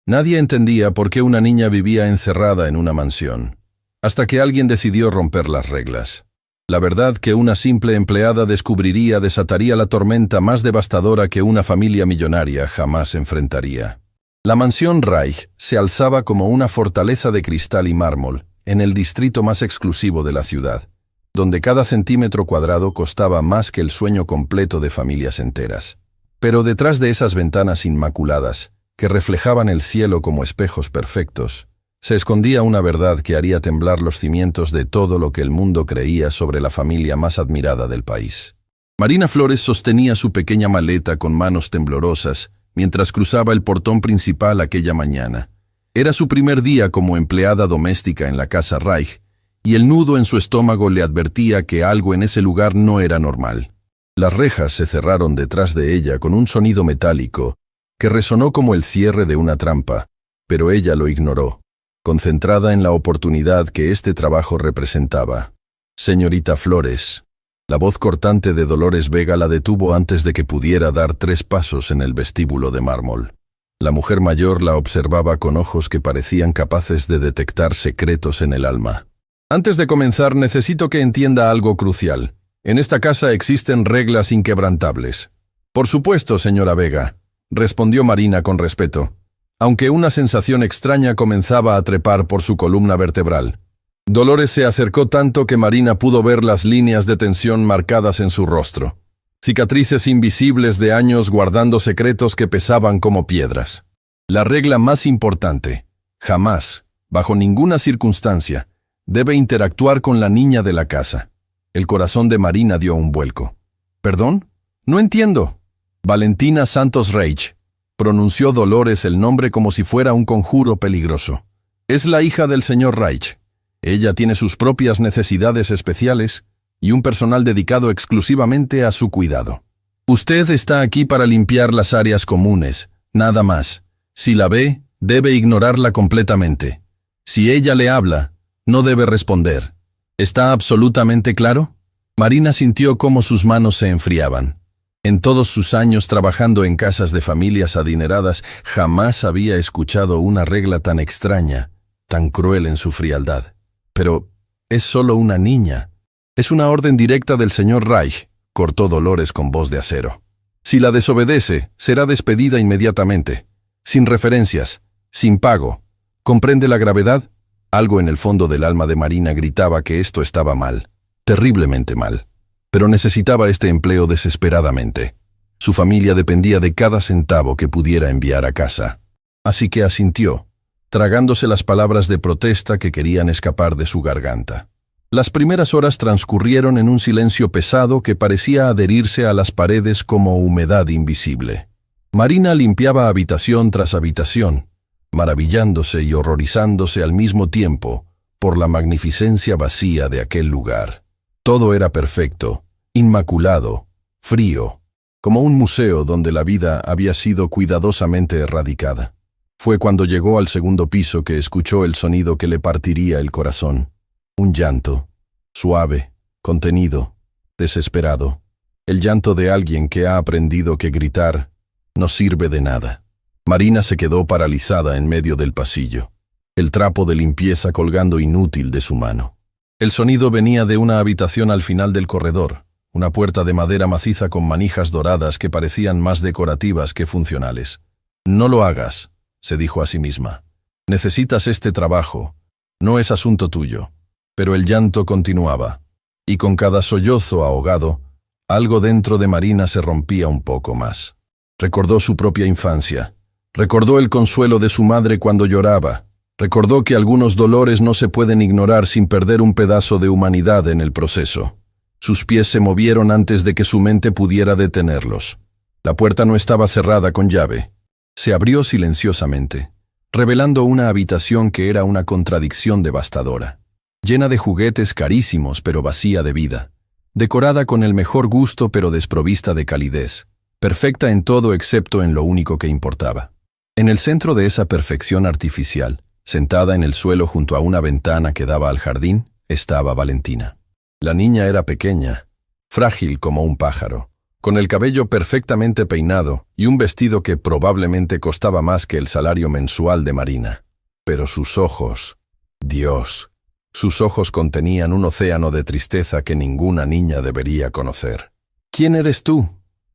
Nadie entendía por qué una niña vivía encerrada en una mansión, hasta que alguien decidió romper las reglas. La verdad que una simple empleada descubriría desataría la tormenta más devastadora que una familia millonaria jamás enfrentaría. La mansión Reich se alzaba como una fortaleza de cristal y mármol en el distrito más exclusivo de la ciudad, donde cada centímetro cuadrado costaba más que el sueño completo de familias enteras. Pero detrás de esas ventanas inmaculadas, que reflejaban el cielo como espejos perfectos, se escondía una verdad que haría temblar los cimientos de todo lo que el mundo creía sobre la familia más admirada del país. Marina Flores sostenía su pequeña maleta con manos temblorosas mientras cruzaba el portón principal aquella mañana. Era su primer día como empleada doméstica en la casa Reich, y el nudo en su estómago le advertía que algo en ese lugar no era normal. Las rejas se cerraron detrás de ella con un sonido metálico que resonó como el cierre de una trampa, pero ella lo ignoró, concentrada en la oportunidad que este trabajo representaba. «Señorita Flores». La voz cortante de Dolores Vega la detuvo antes de que pudiera dar 3 pasos en el vestíbulo de mármol. La mujer mayor la observaba con ojos que parecían capaces de detectar secretos en el alma. «Antes de comenzar, necesito que entienda algo crucial. En esta casa existen reglas inquebrantables». «Por supuesto, señora Vega», respondió Marina con respeto, aunque una sensación extraña comenzaba a trepar por su columna vertebral. Dolores se acercó tanto que Marina pudo ver las líneas de tensión marcadas en su rostro, cicatrices invisibles de años guardando secretos que pesaban como piedras. La regla más importante: jamás, bajo ninguna circunstancia, debe interactuar con la niña de la casa. El corazón de Marina dio un vuelco. «¿Perdón? No entiendo». «Valentina Santos Reich», pronunció Dolores el nombre como si fuera un conjuro peligroso. «Es la hija del señor Reich. Ella tiene sus propias necesidades especiales y un personal dedicado exclusivamente a su cuidado. Usted está aquí para limpiar las áreas comunes, nada más. Si la ve, debe ignorarla completamente. Si ella le habla, no debe responder. ¿Está absolutamente claro?» Marina sintió cómo sus manos se enfriaban. En todos sus años trabajando en casas de familias adineradas, jamás había escuchado una regla tan extraña, tan cruel en su frialdad. «Pero es solo una niña. Es una orden directa del señor Reich», cortó Dolores con voz de acero. «Si la desobedece, será despedida inmediatamente. Sin referencias, sin pago. ¿Comprende la gravedad?» Algo en el fondo del alma de Marina gritaba que esto estaba mal, terriblemente mal. Pero necesitaba este empleo desesperadamente. Su familia dependía de cada centavo que pudiera enviar a casa. Así que asintió, tragándose las palabras de protesta que querían escapar de su garganta. Las primeras horas transcurrieron en un silencio pesado que parecía adherirse a las paredes como humedad invisible. Marina limpiaba habitación tras habitación, maravillándose y horrorizándose al mismo tiempo por la magnificencia vacía de aquel lugar. Todo era perfecto, inmaculado, frío, como un museo donde la vida había sido cuidadosamente erradicada. Fue cuando llegó al segundo piso que escuchó el sonido que le partiría el corazón. Un llanto, suave, contenido, desesperado. El llanto de alguien que ha aprendido que gritar no sirve de nada. Marina se quedó paralizada en medio del pasillo, el trapo de limpieza colgando inútil de su mano. El sonido venía de una habitación al final del corredor, una puerta de madera maciza con manijas doradas que parecían más decorativas que funcionales. «No lo hagas», se dijo a sí misma. «Necesitas este trabajo. No es asunto tuyo». Pero el llanto continuaba, y con cada sollozo ahogado, algo dentro de Marina se rompía un poco más. Recordó su propia infancia. Recordó el consuelo de su madre cuando lloraba. Recordó que algunos dolores no se pueden ignorar sin perder un pedazo de humanidad en el proceso. Sus pies se movieron antes de que su mente pudiera detenerlos. La puerta no estaba cerrada con llave. Se abrió silenciosamente, revelando una habitación que era una contradicción devastadora, llena de juguetes carísimos pero vacía de vida, decorada con el mejor gusto pero desprovista de calidez, perfecta en todo excepto en lo único que importaba. En el centro de esa perfección artificial, sentada en el suelo junto a una ventana que daba al jardín, estaba Valentina. La niña era pequeña, frágil como un pájaro, con el cabello perfectamente peinado y un vestido que probablemente costaba más que el salario mensual de Marina. Pero sus ojos, Dios, sus ojos contenían un océano de tristeza que ninguna niña debería conocer. «¿Quién eres tú?»,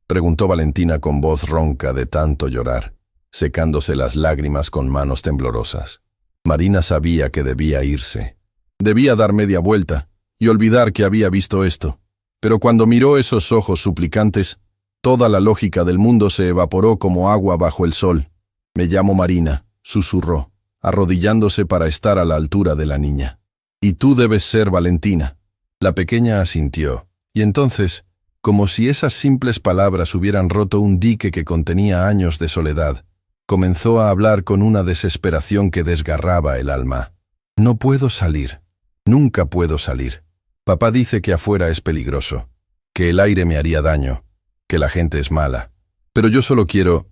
preguntó Valentina con voz ronca de tanto llorar, secándose las lágrimas con manos temblorosas. Marina sabía que debía irse. Debía dar media vuelta y olvidar que había visto esto. Pero cuando miró esos ojos suplicantes, toda la lógica del mundo se evaporó como agua bajo el sol. «Me llamo Marina», susurró, arrodillándose para estar a la altura de la niña. «Y tú debes ser Valentina». La pequeña asintió, y entonces, como si esas simples palabras hubieran roto un dique que contenía años de soledad, comenzó a hablar con una desesperación que desgarraba el alma. «No puedo salir. Nunca puedo salir. Papá dice que afuera es peligroso, que el aire me haría daño, que la gente es mala. Pero yo solo quiero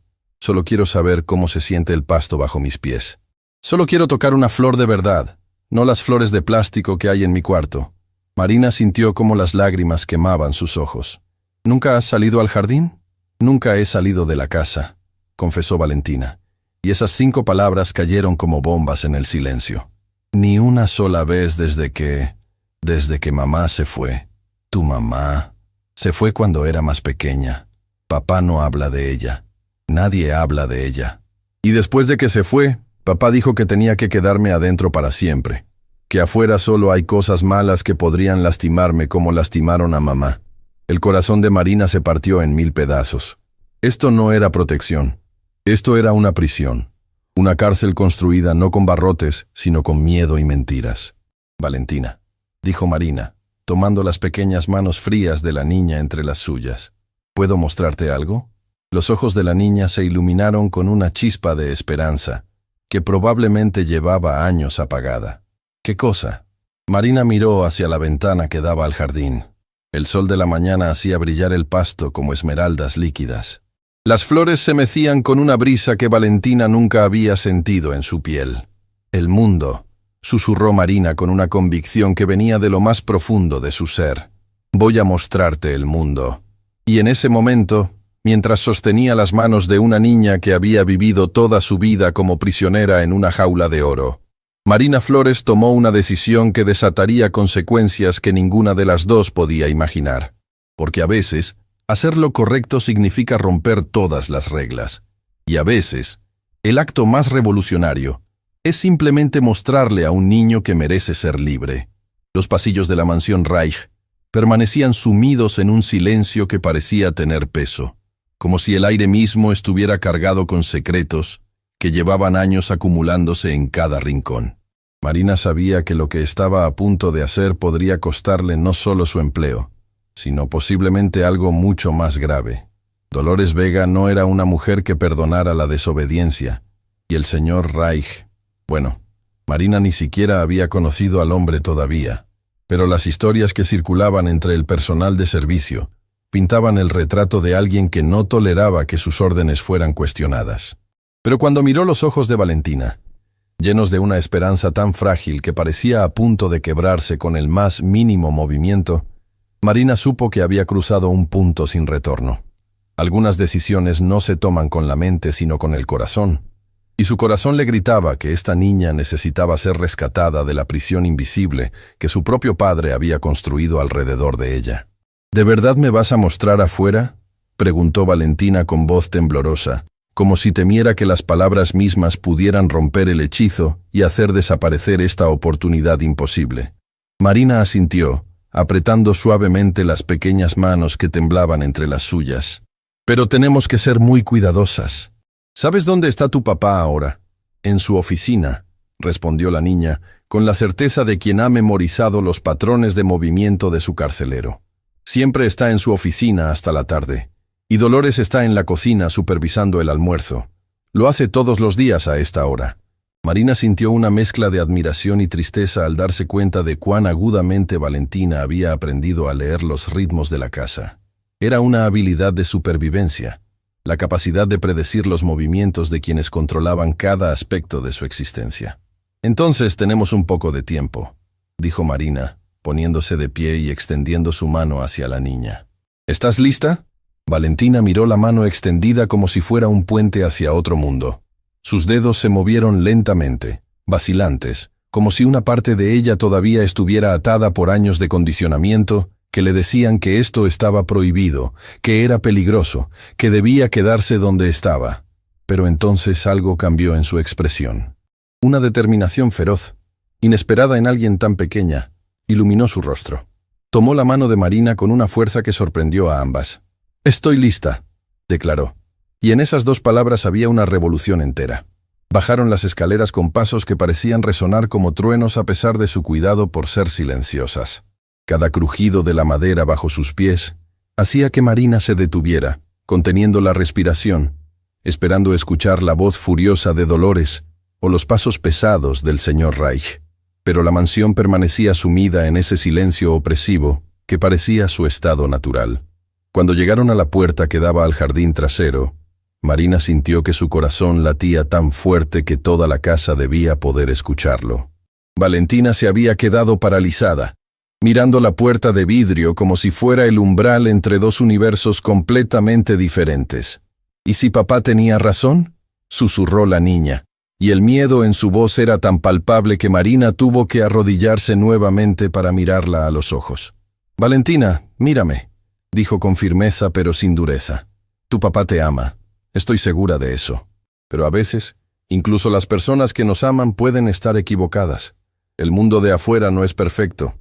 saber cómo se siente el pasto bajo mis pies. Solo quiero tocar una flor de verdad, no las flores de plástico que hay en mi cuarto». Marina sintió cómo las lágrimas quemaban sus ojos. «¿Nunca has salido al jardín?». «Nunca he salido de la casa», confesó Valentina, y esas 5 palabras cayeron como bombas en el silencio. «Ni una sola vez desde que mamá se fue». «Tu mamá se fue cuando era más pequeña. Papá no habla de ella. Nadie habla de ella. Y después de que se fue, papá dijo que tenía que quedarme adentro para siempre, que afuera solo hay cosas malas que podrían lastimarme como lastimaron a mamá». El corazón de Marina se partió en 1000 pedazos. Esto no era protección. Esto era una prisión. Una cárcel construida no con barrotes, sino con miedo y mentiras. «Valentina», dijo Marina, tomando las pequeñas manos frías de la niña entre las suyas. «¿Puedo mostrarte algo?». Los ojos de la niña se iluminaron con una chispa de esperanza, que probablemente llevaba años apagada. «¿Qué cosa?». Marina miró hacia la ventana que daba al jardín. El sol de la mañana hacía brillar el pasto como esmeraldas líquidas. Las flores se mecían con una brisa que Valentina nunca había sentido en su piel. «El mundo», susurró Marina con una convicción que venía de lo más profundo de su ser. «Voy a mostrarte el mundo». Y en ese momento, mientras sostenía las manos de una niña que había vivido toda su vida como prisionera en una jaula de oro, Marina Flores tomó una decisión que desataría consecuencias que ninguna de las dos podía imaginar. Porque a veces, hacer lo correcto significa romper todas las reglas. Y a veces, el acto más revolucionario es simplemente mostrarle a un niño que merece ser libre. Los pasillos de la mansión Reich permanecían sumidos en un silencio que parecía tener peso, como si el aire mismo estuviera cargado con secretos que llevaban años acumulándose en cada rincón. Marina sabía que lo que estaba a punto de hacer podría costarle no solo su empleo, sino posiblemente algo mucho más grave. Dolores Vega no era una mujer que perdonara la desobediencia, y el señor Reich, bueno, Marina ni siquiera había conocido al hombre todavía, pero las historias que circulaban entre el personal de servicio pintaban el retrato de alguien que no toleraba que sus órdenes fueran cuestionadas. Pero cuando miró los ojos de Valentina, llenos de una esperanza tan frágil que parecía a punto de quebrarse con el más mínimo movimiento, Marina supo que había cruzado un punto sin retorno. Algunas decisiones no se toman con la mente sino con el corazón, y su corazón le gritaba que esta niña necesitaba ser rescatada de la prisión invisible que su propio padre había construido alrededor de ella. «¿De verdad me vas a mostrar afuera?», preguntó Valentina con voz temblorosa, como si temiera que las palabras mismas pudieran romper el hechizo y hacer desaparecer esta oportunidad imposible. Marina asintió, apretando suavemente las pequeñas manos que temblaban entre las suyas. «Pero tenemos que ser muy cuidadosas. ¿Sabes dónde está tu papá ahora?». «En su oficina», respondió la niña, con la certeza de quien ha memorizado los patrones de movimiento de su carcelero. «Siempre está en su oficina hasta la tarde. Y Dolores está en la cocina supervisando el almuerzo. Lo hace todos los días a esta hora». Marina sintió una mezcla de admiración y tristeza al darse cuenta de cuán agudamente Valentina había aprendido a leer los ritmos de la casa. Era una habilidad de supervivencia, la capacidad de predecir los movimientos de quienes controlaban cada aspecto de su existencia. «Entonces tenemos un poco de tiempo», dijo Marina, poniéndose de pie y extendiendo su mano hacia la niña. «¿Estás lista?». Valentina miró la mano extendida como si fuera un puente hacia otro mundo. Sus dedos se movieron lentamente, vacilantes, como si una parte de ella todavía estuviera atada por años de condicionamiento que le decían que esto estaba prohibido, que era peligroso, que debía quedarse donde estaba. Pero entonces algo cambió en su expresión. Una determinación feroz, inesperada en alguien tan pequeña, iluminó su rostro. Tomó la mano de Marina con una fuerza que sorprendió a ambas. «Estoy lista», declaró. Y en esas dos palabras había una revolución entera. Bajaron las escaleras con pasos que parecían resonar como truenos a pesar de su cuidado por ser silenciosas. Cada crujido de la madera bajo sus pies hacía que Marina se detuviera, conteniendo la respiración, esperando escuchar la voz furiosa de Dolores o los pasos pesados del señor Reich. Pero la mansión permanecía sumida en ese silencio opresivo que parecía su estado natural. Cuando llegaron a la puerta que daba al jardín trasero, Marina sintió que su corazón latía tan fuerte que toda la casa debía poder escucharlo. Valentina se había quedado paralizada, mirando la puerta de vidrio como si fuera el umbral entre dos universos completamente diferentes. ¿Y si papá tenía razón?, susurró la niña, y el miedo en su voz era tan palpable que Marina tuvo que arrodillarse nuevamente para mirarla a los ojos. «Valentina, mírame», dijo con firmeza pero sin dureza. «Tu papá te ama, estoy segura de eso. Pero a veces, incluso las personas que nos aman pueden estar equivocadas. El mundo de afuera no es perfecto,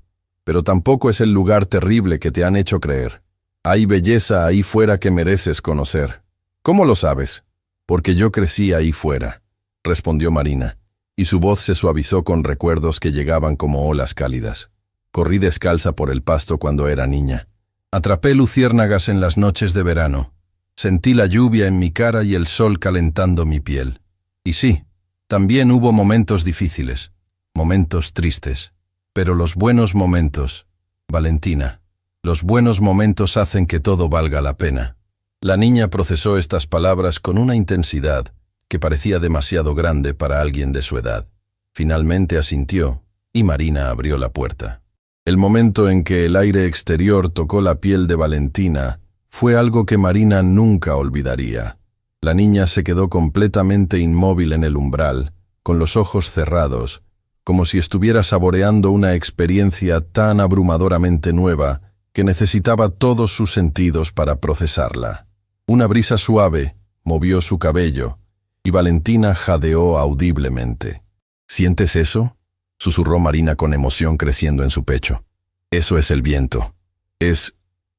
pero tampoco es el lugar terrible que te han hecho creer. Hay belleza ahí fuera que mereces conocer». «¿Cómo lo sabes?» «Porque yo crecí ahí fuera», respondió Marina, y su voz se suavizó con recuerdos que llegaban como olas cálidas. «Corrí descalza por el pasto cuando era niña. Atrapé luciérnagas en las noches de verano. Sentí la lluvia en mi cara y el sol calentando mi piel. Y sí, también hubo momentos difíciles, momentos tristes. Pero los buenos momentos, Valentina, los buenos momentos hacen que todo valga la pena». La niña procesó estas palabras con una intensidad que parecía demasiado grande para alguien de su edad. Finalmente asintió, y Marina abrió la puerta. El momento en que el aire exterior tocó la piel de Valentina fue algo que Marina nunca olvidaría. La niña se quedó completamente inmóvil en el umbral, con los ojos cerrados, como si estuviera saboreando una experiencia tan abrumadoramente nueva que necesitaba todos sus sentidos para procesarla. Una brisa suave movió su cabello, y Valentina jadeó audiblemente. «¿Sientes eso?», susurró Marina con emoción creciendo en su pecho. «Eso es el viento. Es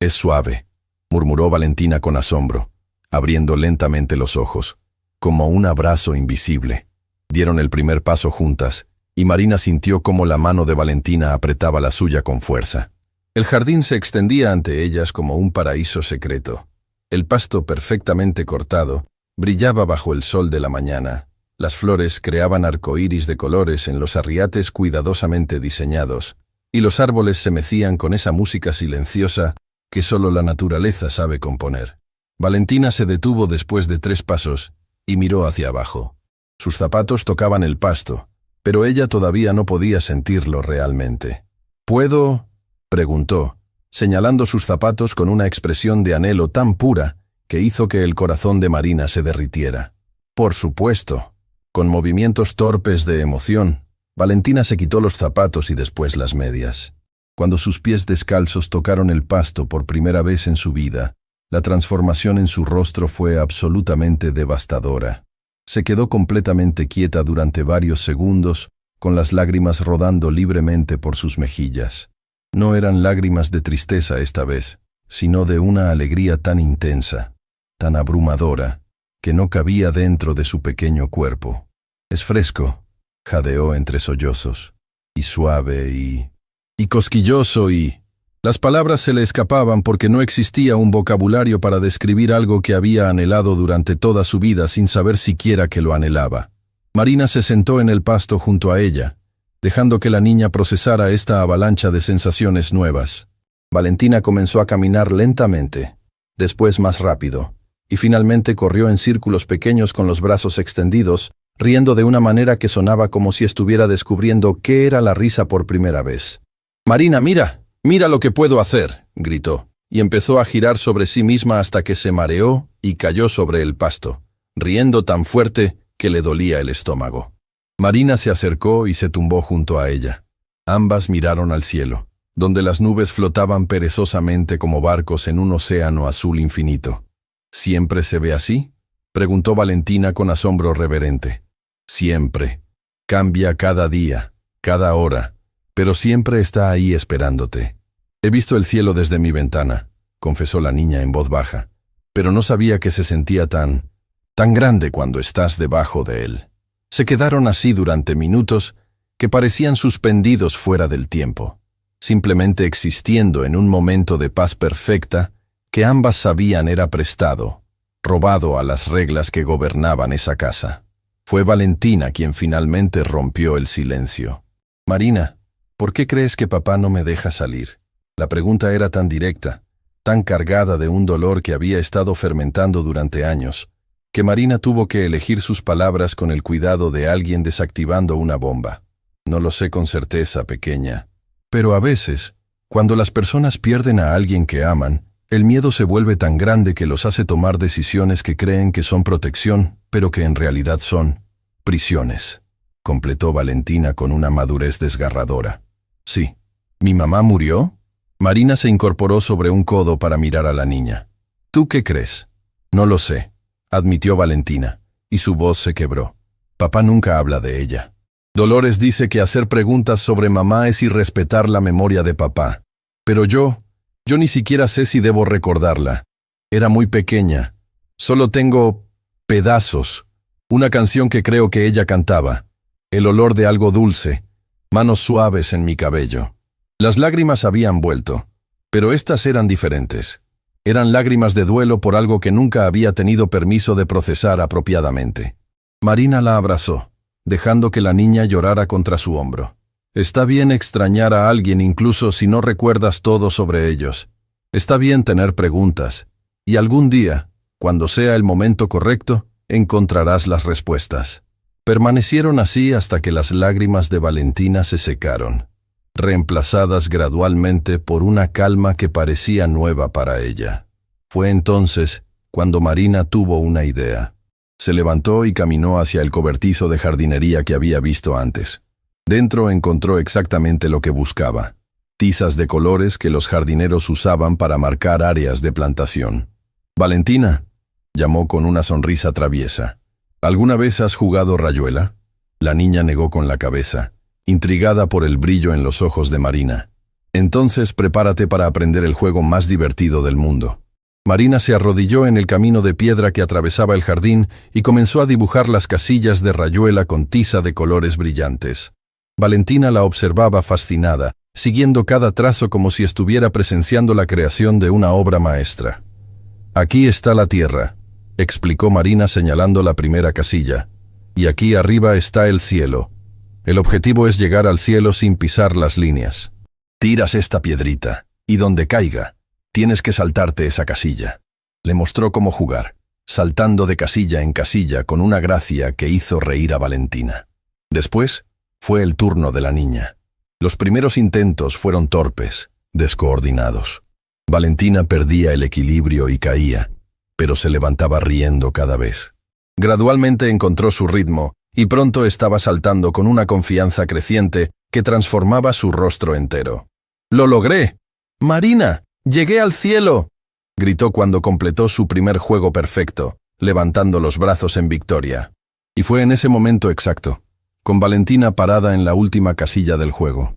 suave», murmuró Valentina con asombro, abriendo lentamente los ojos, como un abrazo invisible. Dieron el primer paso juntas, y Marina sintió cómo la mano de Valentina apretaba la suya con fuerza. El jardín se extendía ante ellas como un paraíso secreto. El pasto perfectamente cortado brillaba bajo el sol de la mañana. Las flores creaban arcoíris de colores en los arriates cuidadosamente diseñados, y los árboles se mecían con esa música silenciosa que solo la naturaleza sabe componer. Valentina se detuvo después de 3 pasos y miró hacia abajo. Sus zapatos tocaban el pasto, pero ella todavía no podía sentirlo realmente. «¿Puedo?», preguntó, señalando sus zapatos con una expresión de anhelo tan pura que hizo que el corazón de Marina se derritiera. «Por supuesto». Con movimientos torpes de emoción, Valentina se quitó los zapatos y después las medias. Cuando sus pies descalzos tocaron el pasto por primera vez en su vida, la transformación en su rostro fue absolutamente devastadora. Se quedó completamente quieta durante varios segundos, con las lágrimas rodando libremente por sus mejillas. No eran lágrimas de tristeza esta vez, sino de una alegría tan intensa, tan abrumadora, que no cabía dentro de su pequeño cuerpo. «Es fresco», jadeó entre sollozos, «y suave y cosquilloso y...». Las palabras se le escapaban porque no existía un vocabulario para describir algo que había anhelado durante toda su vida sin saber siquiera que lo anhelaba. Marina se sentó en el pasto junto a ella, dejando que la niña procesara esta avalancha de sensaciones nuevas. Valentina comenzó a caminar lentamente, después más rápido, y finalmente corrió en círculos pequeños con los brazos extendidos, riendo de una manera que sonaba como si estuviera descubriendo qué era la risa por primera vez. «Marina, mira, mira lo que puedo hacer», gritó, y empezó a girar sobre sí misma hasta que se mareó y cayó sobre el pasto, riendo tan fuerte que le dolía el estómago. Marina se acercó y se tumbó junto a ella. Ambas miraron al cielo, donde las nubes flotaban perezosamente como barcos en un océano azul infinito. ¿Siempre se ve así?, preguntó Valentina con asombro reverente. Siempre. Cambia cada día, cada hora, pero siempre está ahí esperándote. He visto el cielo desde mi ventana, confesó la niña en voz baja, pero no sabía que se sentía tan grande cuando estás debajo de él. Se quedaron así durante minutos que parecían suspendidos fuera del tiempo, simplemente existiendo en un momento de paz perfecta que ambas sabían era prestado, robado a las reglas que gobernaban esa casa. Fue Valentina quien finalmente rompió el silencio. Marina, ¿por qué crees que papá no me deja salir? La pregunta era tan directa, tan cargada de un dolor que había estado fermentando durante años, que Marina tuvo que elegir sus palabras con el cuidado de alguien desactivando una bomba. No lo sé con certeza, pequeña. Pero a veces, cuando las personas pierden a alguien que aman, el miedo se vuelve tan grande que los hace tomar decisiones que creen que son protección, pero que en realidad son prisiones, completó Valentina con una madurez desgarradora. Sí. ¿Mi mamá murió? Marina se incorporó sobre un codo para mirar a la niña. ¿Tú qué crees? No lo sé, admitió Valentina, y su voz se quebró. Papá nunca habla de ella. Dolores dice que hacer preguntas sobre mamá es irrespetar la memoria de papá. Pero yo ni siquiera sé si debo recordarla. Era muy pequeña. Solo tengo pedazos. Una canción que creo que ella cantaba. El olor de algo dulce. Manos suaves en mi cabello. Las lágrimas habían vuelto, pero estas eran diferentes. Eran lágrimas de duelo por algo que nunca había tenido permiso de procesar apropiadamente. Marina la abrazó, dejando que la niña llorara contra su hombro. Está bien extrañar a alguien incluso si no recuerdas todo sobre ellos. Está bien tener preguntas, y algún día, cuando sea el momento correcto, encontrarás las respuestas. Permanecieron así hasta que las lágrimas de Valentina se secaron, reemplazadas gradualmente por una calma que parecía nueva para ella. Fue entonces cuando Marina tuvo una idea. Se levantó y caminó hacia el cobertizo de jardinería que había visto antes. Dentro encontró exactamente lo que buscaba: tizas de colores que los jardineros usaban para marcar áreas de plantación. «Valentina», llamó con una sonrisa traviesa. «¿Alguna vez has jugado rayuela?» La niña negó con la cabeza, intrigada por el brillo en los ojos de Marina. «Entonces prepárate para aprender el juego más divertido del mundo». Marina se arrodilló en el camino de piedra que atravesaba el jardín y comenzó a dibujar las casillas de rayuela con tiza de colores brillantes. Valentina la observaba fascinada, siguiendo cada trazo como si estuviera presenciando la creación de una obra maestra. «Aquí está la tierra», explicó Marina señalando la primera casilla, «y aquí arriba está el cielo. El objetivo es llegar al cielo sin pisar las líneas. Tiras esta piedrita, y donde caiga, tienes que saltarte esa casilla». Le mostró cómo jugar, saltando de casilla en casilla con una gracia que hizo reír a Valentina. Después, fue el turno de la niña. Los primeros intentos fueron torpes, descoordinados. Valentina perdía el equilibrio y caía, pero se levantaba riendo cada vez. Gradualmente encontró su ritmo, y pronto estaba saltando con una confianza creciente que transformaba su rostro entero. «¡Lo logré! ¡Marina! ¡Llegué al cielo!», gritó cuando completó su primer juego perfecto, levantando los brazos en victoria. Y fue en ese momento exacto, con Valentina parada en la última casilla del juego,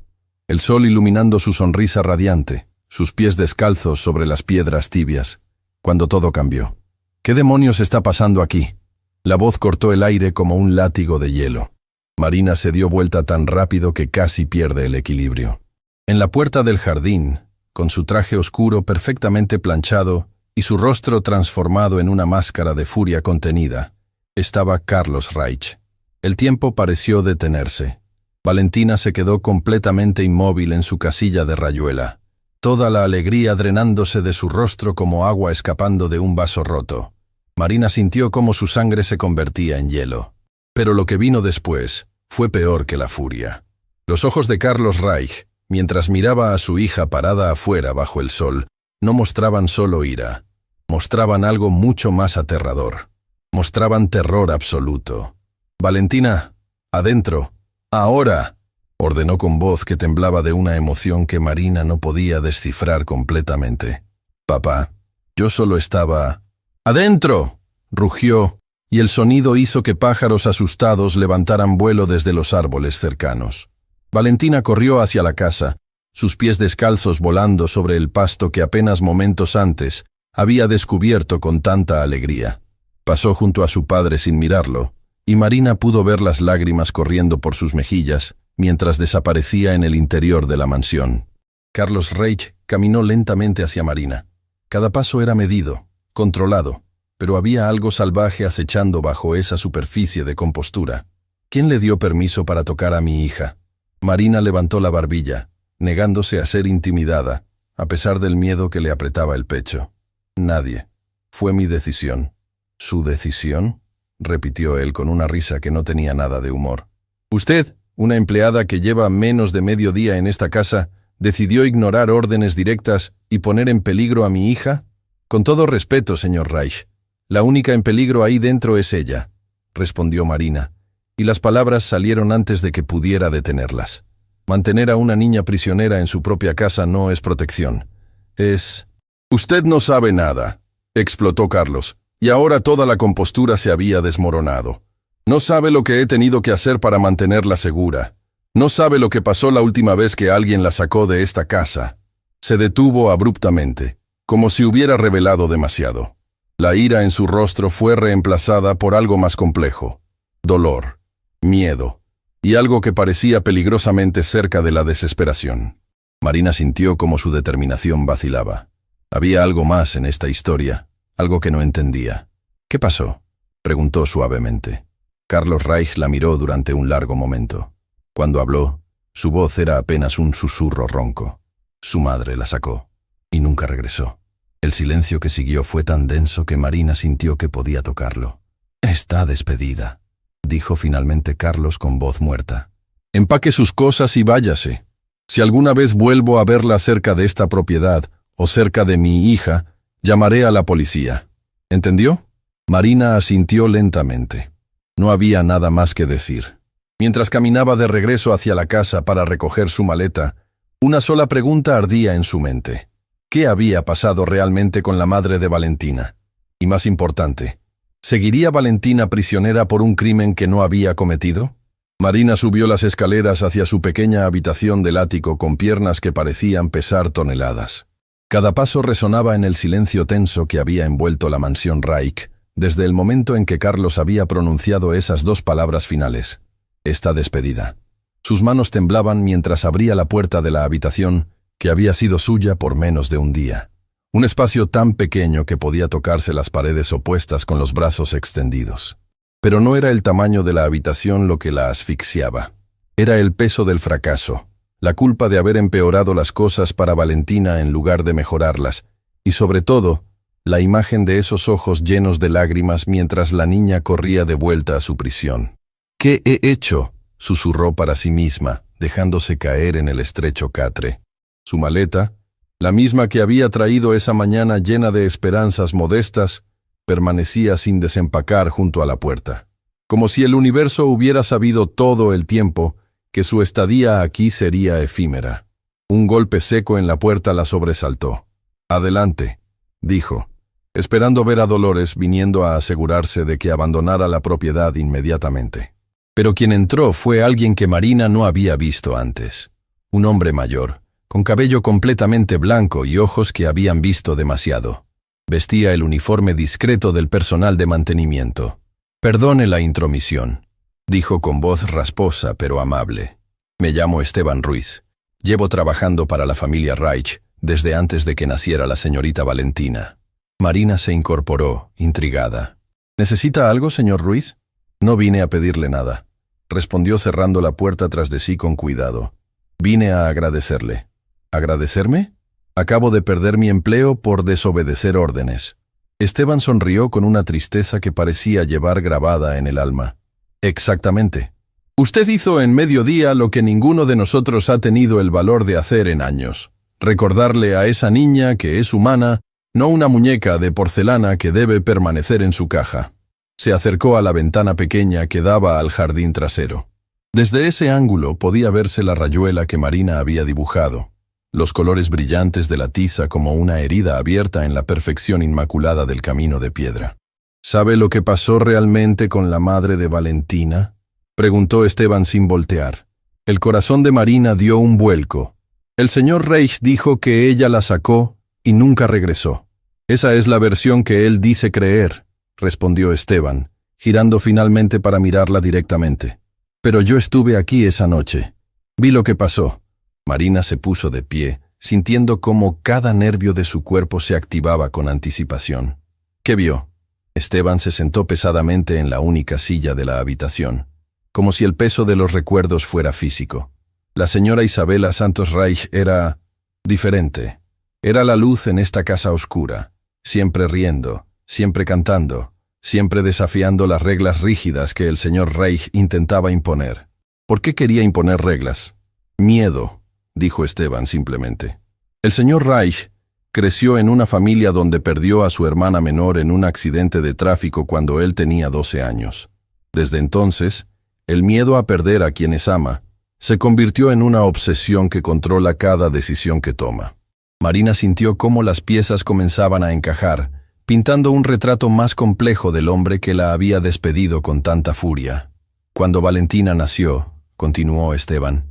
el sol iluminando su sonrisa radiante, sus pies descalzos sobre las piedras tibias, cuando todo cambió. «¿Qué demonios está pasando aquí?». La voz cortó el aire como un látigo de hielo. Marina se dio vuelta tan rápido que casi pierde el equilibrio. En la puerta del jardín, con su traje oscuro perfectamente planchado y su rostro transformado en una máscara de furia contenida, estaba Carlos Reich. El tiempo pareció detenerse. Valentina se quedó completamente inmóvil en su casilla de rayuela, toda la alegría drenándose de su rostro como agua escapando de un vaso roto. Marina sintió cómo su sangre se convertía en hielo. Pero lo que vino después fue peor que la furia. Los ojos de Carlos Reich, mientras miraba a su hija parada afuera bajo el sol, no mostraban solo ira, mostraban algo mucho más aterrador. Mostraban terror absoluto. «Valentina, adentro, ahora», ordenó con voz que temblaba de una emoción que Marina no podía descifrar completamente. «Papá, yo solo estaba...» «¡Adentro!», rugió, y el sonido hizo que pájaros asustados levantaran vuelo desde los árboles cercanos. Valentina corrió hacia la casa, sus pies descalzos volando sobre el pasto que apenas momentos antes había descubierto con tanta alegría. Pasó junto a su padre sin mirarlo, y Marina pudo ver las lágrimas corriendo por sus mejillas mientras desaparecía en el interior de la mansión. Carlos Reich caminó lentamente hacia Marina. Cada paso era medido, controlado, pero había algo salvaje acechando bajo esa superficie de compostura. ¿Quién le dio permiso para tocar a mi hija? Marina levantó la barbilla, negándose a ser intimidada, a pesar del miedo que le apretaba el pecho. Nadie. Fue mi decisión. ¿Su decisión?, repitió él con una risa que no tenía nada de humor. Usted, una empleada que lleva menos de medio día en esta casa, decidió ignorar órdenes directas y poner en peligro a mi hija. Con todo respeto, señor Reich, la única en peligro ahí dentro es ella, respondió Marina, y las palabras salieron antes de que pudiera detenerlas. Mantener a una niña prisionera en su propia casa no es protección. Es... Usted no sabe nada, explotó Carlos, y ahora toda la compostura se había desmoronado. No sabe lo que he tenido que hacer para mantenerla segura. No sabe lo que pasó la última vez que alguien la sacó de esta casa. Se detuvo abruptamente, como si hubiera revelado demasiado. La ira en su rostro fue reemplazada por algo más complejo. Dolor, miedo, y algo que parecía peligrosamente cerca de la desesperación. Marina sintió como su determinación vacilaba. Había algo más en esta historia, algo que no entendía. «¿Qué pasó?», preguntó suavemente. Carlos Reich la miró durante un largo momento. Cuando habló, su voz era apenas un susurro ronco. Su madre la sacó, y nunca regresó. El silencio que siguió fue tan denso que Marina sintió que podía tocarlo. «Está despedida», dijo finalmente Carlos con voz muerta. «Empaque sus cosas y váyase. Si alguna vez vuelvo a verla cerca de esta propiedad o cerca de mi hija, llamaré a la policía. ¿Entendió?». Marina asintió lentamente. No había nada más que decir. Mientras caminaba de regreso hacia la casa para recoger su maleta, una sola pregunta ardía en su mente. ¿Qué había pasado realmente con la madre de Valentina? Y más importante, ¿seguiría Valentina prisionera por un crimen que no había cometido? Marina subió las escaleras hacia su pequeña habitación del ático con piernas que parecían pesar toneladas. Cada paso resonaba en el silencio tenso que había envuelto la mansión Reich desde el momento en que Carlos había pronunciado esas dos palabras finales. Esta despedida. Sus manos temblaban mientras abría la puerta de la habitación que había sido suya por menos de un día. Un espacio tan pequeño que podía tocarse las paredes opuestas con los brazos extendidos. Pero no era el tamaño de la habitación lo que la asfixiaba. Era el peso del fracaso, la culpa de haber empeorado las cosas para Valentina en lugar de mejorarlas, y sobre todo, la imagen de esos ojos llenos de lágrimas mientras la niña corría de vuelta a su prisión. «¿Qué he hecho?», susurró para sí misma, dejándose caer en el estrecho catre. Su maleta, la misma que había traído esa mañana llena de esperanzas modestas, permanecía sin desempacar junto a la puerta. Como si el universo hubiera sabido todo el tiempo que su estadía aquí sería efímera. Un golpe seco en la puerta la sobresaltó. «Adelante», dijo, esperando ver a Dolores viniendo a asegurarse de que abandonara la propiedad inmediatamente. Pero quien entró fue alguien que Marina no había visto antes. Un hombre mayor, con cabello completamente blanco y ojos que habían visto demasiado. Vestía el uniforme discreto del personal de mantenimiento. «Perdone la intromisión», dijo con voz rasposa pero amable. «Me llamo Esteban Ruiz. Llevo trabajando para la familia Reich desde antes de que naciera la señorita Valentina». Marina se incorporó, intrigada. «¿Necesita algo, señor Ruiz?» «No vine a pedirle nada», respondió cerrando la puerta tras de sí con cuidado. «Vine a agradecerle». «¿Agradecerme? Acabo de perder mi empleo por desobedecer órdenes». Esteban sonrió con una tristeza que parecía llevar grabada en el alma. «Exactamente. Usted hizo en mediodía lo que ninguno de nosotros ha tenido el valor de hacer en años. Recordarle a esa niña que es humana, no una muñeca de porcelana que debe permanecer en su caja. Se acercó a la ventana pequeña que daba al jardín trasero. Desde ese ángulo podía verse la rayuela que Marina había dibujado, los colores brillantes de la tiza como una herida abierta en la perfección inmaculada del camino de piedra. ¿Sabe lo que pasó realmente con la madre de Valentina?, preguntó Esteban sin voltear. El corazón de Marina dio un vuelco. El señor Reich dijo que ella la sacó y nunca regresó. Esa es la versión que él dice creer, respondió Esteban, girando finalmente para mirarla directamente. Pero yo estuve aquí esa noche. Vi lo que pasó. Marina se puso de pie, sintiendo cómo cada nervio de su cuerpo se activaba con anticipación. ¿Qué vio? Esteban se sentó pesadamente en la única silla de la habitación, como si el peso de los recuerdos fuera físico. La señora Isabela Santos Reich era diferente. Era la luz en esta casa oscura, siempre riendo, siempre cantando, siempre desafiando las reglas rígidas que el señor Reich intentaba imponer. ¿Por qué quería imponer reglas? Miedo, dijo Esteban simplemente. El señor Reich creció en una familia donde perdió a su hermana menor en un accidente de tráfico cuando él tenía 12 años. Desde entonces, el miedo a perder a quienes ama se convirtió en una obsesión que controla cada decisión que toma. Marina sintió cómo las piezas comenzaban a encajar, pintando un retrato más complejo del hombre que la había despedido con tanta furia. Cuando Valentina nació, continuó Esteban,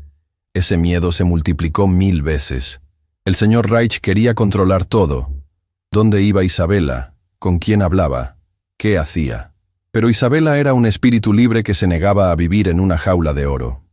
ese miedo se multiplicó 1000 veces. El señor Reich quería controlar todo. ¿Dónde iba Isabela? ¿Con quién hablaba? ¿Qué hacía? Pero Isabela era un espíritu libre que se negaba a vivir en una jaula de oro.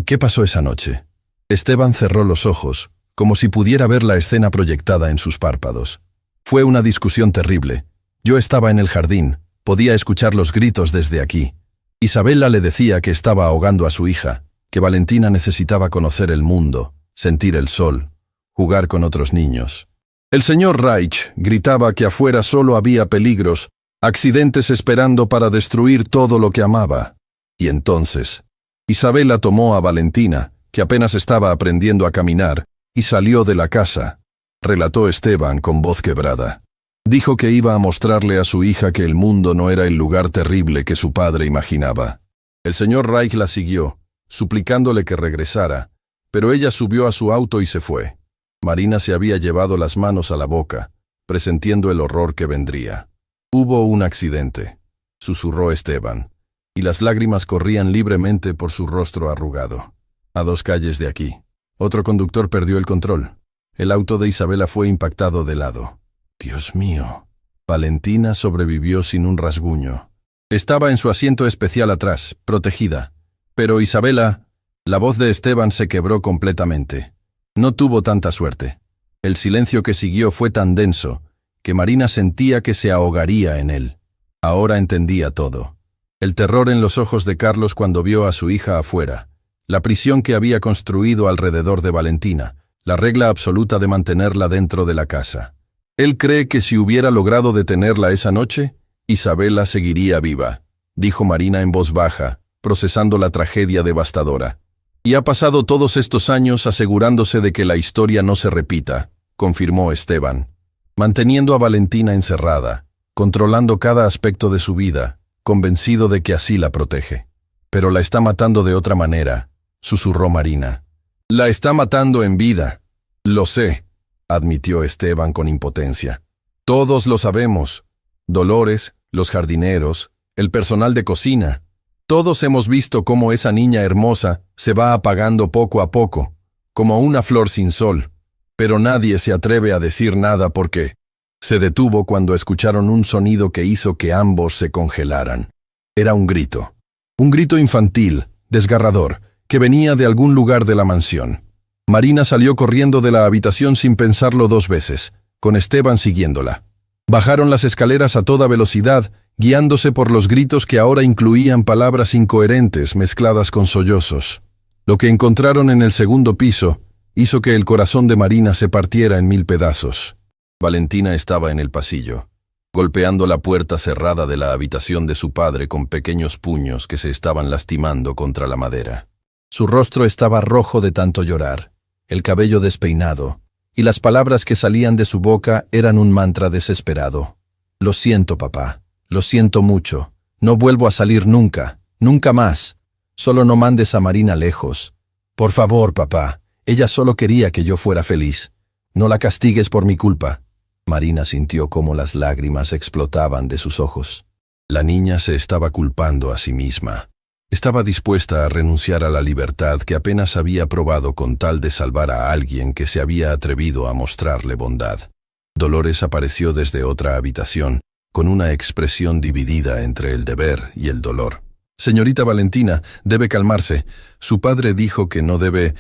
¿Qué pasó esa noche? Esteban cerró los ojos, como si pudiera ver la escena proyectada en sus párpados. Fue una discusión terrible. Yo estaba en el jardín, podía escuchar los gritos desde aquí. Isabela le decía que estaba ahogando a su hija, que Valentina necesitaba conocer el mundo, sentir el sol, jugar con otros niños. El señor Reich gritaba que afuera solo había peligros, accidentes esperando para destruir todo lo que amaba. Y entonces, Isabela tomó a Valentina, que apenas estaba aprendiendo a caminar, y salió de la casa, relató Esteban con voz quebrada. Dijo que iba a mostrarle a su hija que el mundo no era el lugar terrible que su padre imaginaba. El señor Reich la siguió, suplicándole que regresara, pero ella subió a su auto y se fue. Marina se había llevado las manos a la boca, presintiendo el horror que vendría. Hubo un accidente, susurró Esteban, y las lágrimas corrían libremente por su rostro arrugado. A 2 calles de aquí. Otro conductor perdió el control. El auto de Isabela fue impactado de lado. Dios mío. Valentina sobrevivió sin un rasguño. Estaba en su asiento especial atrás, protegida. Pero Isabela... La voz de Esteban se quebró completamente. No tuvo tanta suerte. El silencio que siguió fue tan denso que Marina sentía que se ahogaría en él. Ahora entendía todo. El terror en los ojos de Carlos cuando vio a su hija afuera. La prisión que había construido alrededor de Valentina. La regla absoluta de mantenerla dentro de la casa. Él cree que si hubiera logrado detenerla esa noche, Isabela seguiría viva, dijo Marina en voz baja, procesando la tragedia devastadora. Y ha pasado todos estos años asegurándose de que la historia no se repita, confirmó Esteban, manteniendo a Valentina encerrada, controlando cada aspecto de su vida, convencido de que así la protege. Pero la está matando de otra manera, susurró Marina. La está matando en vida. Lo sé, admitió Esteban con impotencia. Todos lo sabemos. Dolores, los jardineros, el personal de cocina. Todos hemos visto cómo esa niña hermosa se va apagando poco a poco, como una flor sin sol. Pero nadie se atreve a decir nada porque se detuvo cuando escucharon un sonido que hizo que ambos se congelaran. Era un grito. Un grito infantil, desgarrador, que venía de algún lugar de la mansión. Marina salió corriendo de la habitación sin pensarlo 2 veces, con Esteban siguiéndola. Bajaron las escaleras a toda velocidad, guiándose por los gritos que ahora incluían palabras incoherentes mezcladas con sollozos. Lo que encontraron en el 2.º piso hizo que el corazón de Marina se partiera en 1000 pedazos. Valentina estaba en el pasillo, golpeando la puerta cerrada de la habitación de su padre con pequeños puños que se estaban lastimando contra la madera. Su rostro estaba rojo de tanto llorar, el cabello despeinado, y las palabras que salían de su boca eran un mantra desesperado. Lo siento, papá. Lo siento mucho. No vuelvo a salir nunca. Nunca más. Solo no mandes a Marina lejos. Por favor, papá. Ella solo quería que yo fuera feliz. No la castigues por mi culpa. Marina sintió cómo las lágrimas explotaban de sus ojos. La niña se estaba culpando a sí misma. Estaba dispuesta a renunciar a la libertad que apenas había probado con tal de salvar a alguien que se había atrevido a mostrarle bondad. Dolores apareció desde otra habitación, con una expresión dividida entre el deber y el dolor. Señorita Valentina, debe calmarse. Su padre dijo que no debe...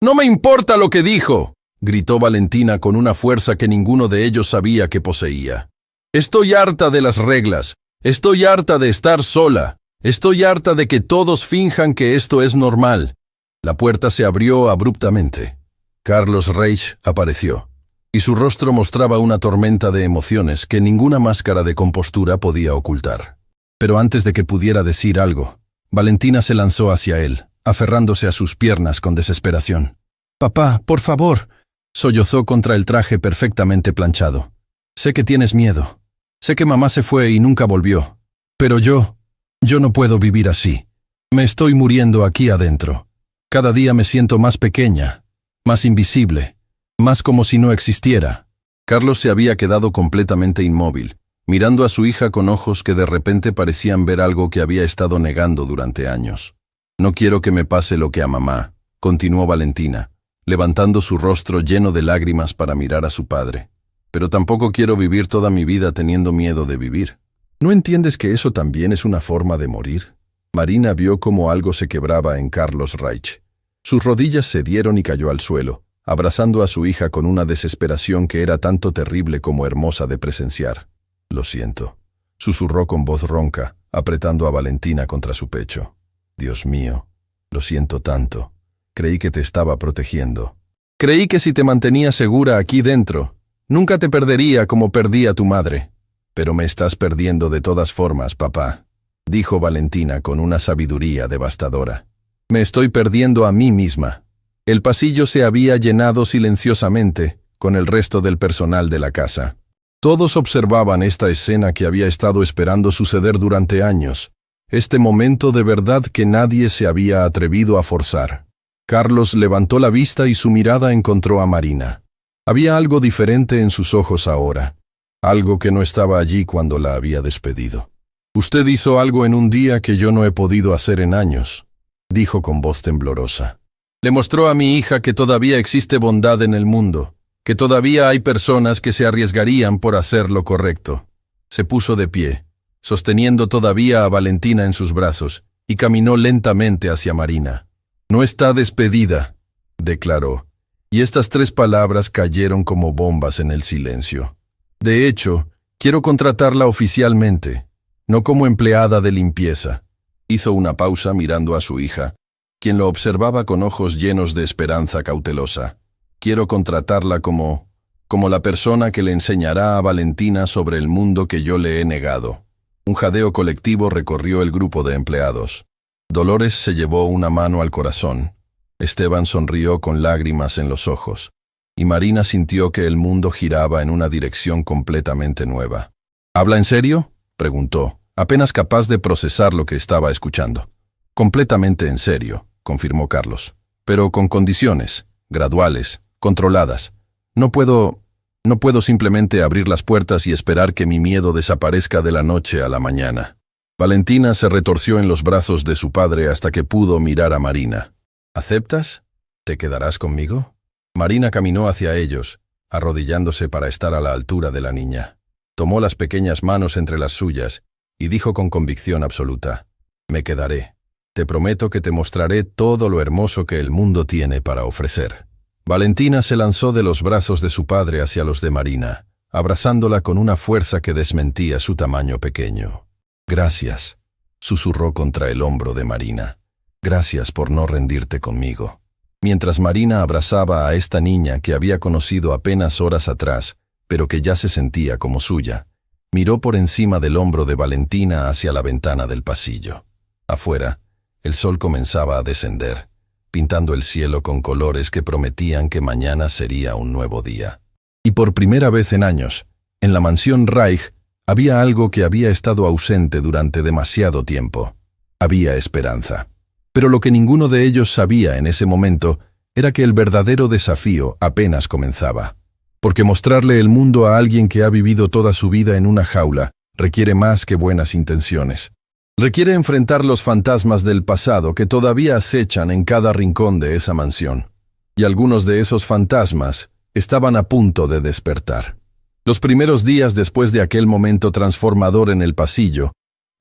¡No me importa lo que dijo!, gritó Valentina con una fuerza que ninguno de ellos sabía que poseía. Estoy harta de las reglas. Estoy harta de estar sola. Estoy harta de que todos finjan que esto es normal. La puerta se abrió abruptamente. Carlos Reich apareció, y su rostro mostraba una tormenta de emociones que ninguna máscara de compostura podía ocultar. Pero antes de que pudiera decir algo, Valentina se lanzó hacia él, aferrándose a sus piernas con desesperación. «Papá, por favor», sollozó contra el traje perfectamente planchado. «Sé que tienes miedo. Sé que mamá se fue y nunca volvió. Pero yo no puedo vivir así. Me estoy muriendo aquí adentro. Cada día me siento más pequeña, más invisible, más como si no existiera». Carlos se había quedado completamente inmóvil, mirando a su hija con ojos que de repente parecían ver algo que había estado negando durante años. «No quiero que me pase lo que a mamá», continuó Valentina, levantando su rostro lleno de lágrimas para mirar a su padre. «Pero tampoco quiero vivir toda mi vida teniendo miedo de vivir. ¿No entiendes que eso también es una forma de morir?». Marina vio cómo algo se quebraba en Carlos Reich. Sus rodillas cedieron y cayó al suelo, abrazando a su hija con una desesperación que era tanto terrible como hermosa de presenciar. «Lo siento», susurró con voz ronca, apretando a Valentina contra su pecho. «Dios mío, lo siento tanto. Creí que te estaba protegiendo. Creí que si te mantenía segura aquí dentro, nunca te perdería como perdí a tu madre. Pero me estás perdiendo de todas formas, papá», dijo Valentina con una sabiduría devastadora. «Me estoy perdiendo a mí misma». El pasillo se había llenado silenciosamente con el resto del personal de la casa. Todos observaban esta escena que había estado esperando suceder durante años, este momento de verdad que nadie se había atrevido a forzar. Carlos levantó la vista y su mirada encontró a Marina. Había algo diferente en sus ojos ahora, algo que no estaba allí cuando la había despedido. «Usted hizo algo en un día que yo no he podido hacer en años», dijo con voz temblorosa. «Le mostró a mi hija que todavía existe bondad en el mundo, que todavía hay personas que se arriesgarían por hacer lo correcto». Se puso de pie, sosteniendo todavía a Valentina en sus brazos, y caminó lentamente hacia Marina. «No está despedida», declaró, y estas 3 palabras cayeron como bombas en el silencio. «De hecho, quiero contratarla oficialmente, no como empleada de limpieza». Hizo una pausa mirando a su hija, quien lo observaba con ojos llenos de esperanza cautelosa. «Quiero contratarla como la persona que le enseñará a Valentina sobre el mundo que yo le he negado». Un jadeo colectivo recorrió el grupo de empleados. Dolores se llevó una mano al corazón. Esteban sonrió con lágrimas en los ojos, y Marina sintió que el mundo giraba en una dirección completamente nueva. «¿Habla en serio?», preguntó, apenas capaz de procesar lo que estaba escuchando. «Completamente en serio», confirmó Carlos, «pero con condiciones, graduales, controladas. No puedo simplemente abrir las puertas y esperar que mi miedo desaparezca de la noche a la mañana». Valentina se retorció en los brazos de su padre hasta que pudo mirar a Marina. «¿Aceptas? ¿Te quedarás conmigo?». Marina caminó hacia ellos, arrodillándose para estar a la altura de la niña. Tomó las pequeñas manos entre las suyas y dijo con convicción absoluta: «Me quedaré. Te prometo que te mostraré todo lo hermoso que el mundo tiene para ofrecer». Valentina se lanzó de los brazos de su padre hacia los de Marina, abrazándola con una fuerza que desmentía su tamaño pequeño. «Gracias», susurró contra el hombro de Marina. «Gracias por no rendirte conmigo». Mientras Marina abrazaba a esta niña que había conocido apenas horas atrás, pero que ya se sentía como suya, miró por encima del hombro de Valentina hacia la ventana del pasillo. Afuera, el sol comenzaba a descender, pintando el cielo con colores que prometían que mañana sería un nuevo día. Y por primera vez en años, en la mansión Reich, había algo que había estado ausente durante demasiado tiempo. Había esperanza. Pero lo que ninguno de ellos sabía en ese momento era que el verdadero desafío apenas comenzaba. Porque mostrarle el mundo a alguien que ha vivido toda su vida en una jaula requiere más que buenas intenciones. Requiere enfrentar los fantasmas del pasado que todavía acechan en cada rincón de esa mansión. Y algunos de esos fantasmas estaban a punto de despertar. Los primeros días después de aquel momento transformador en el pasillo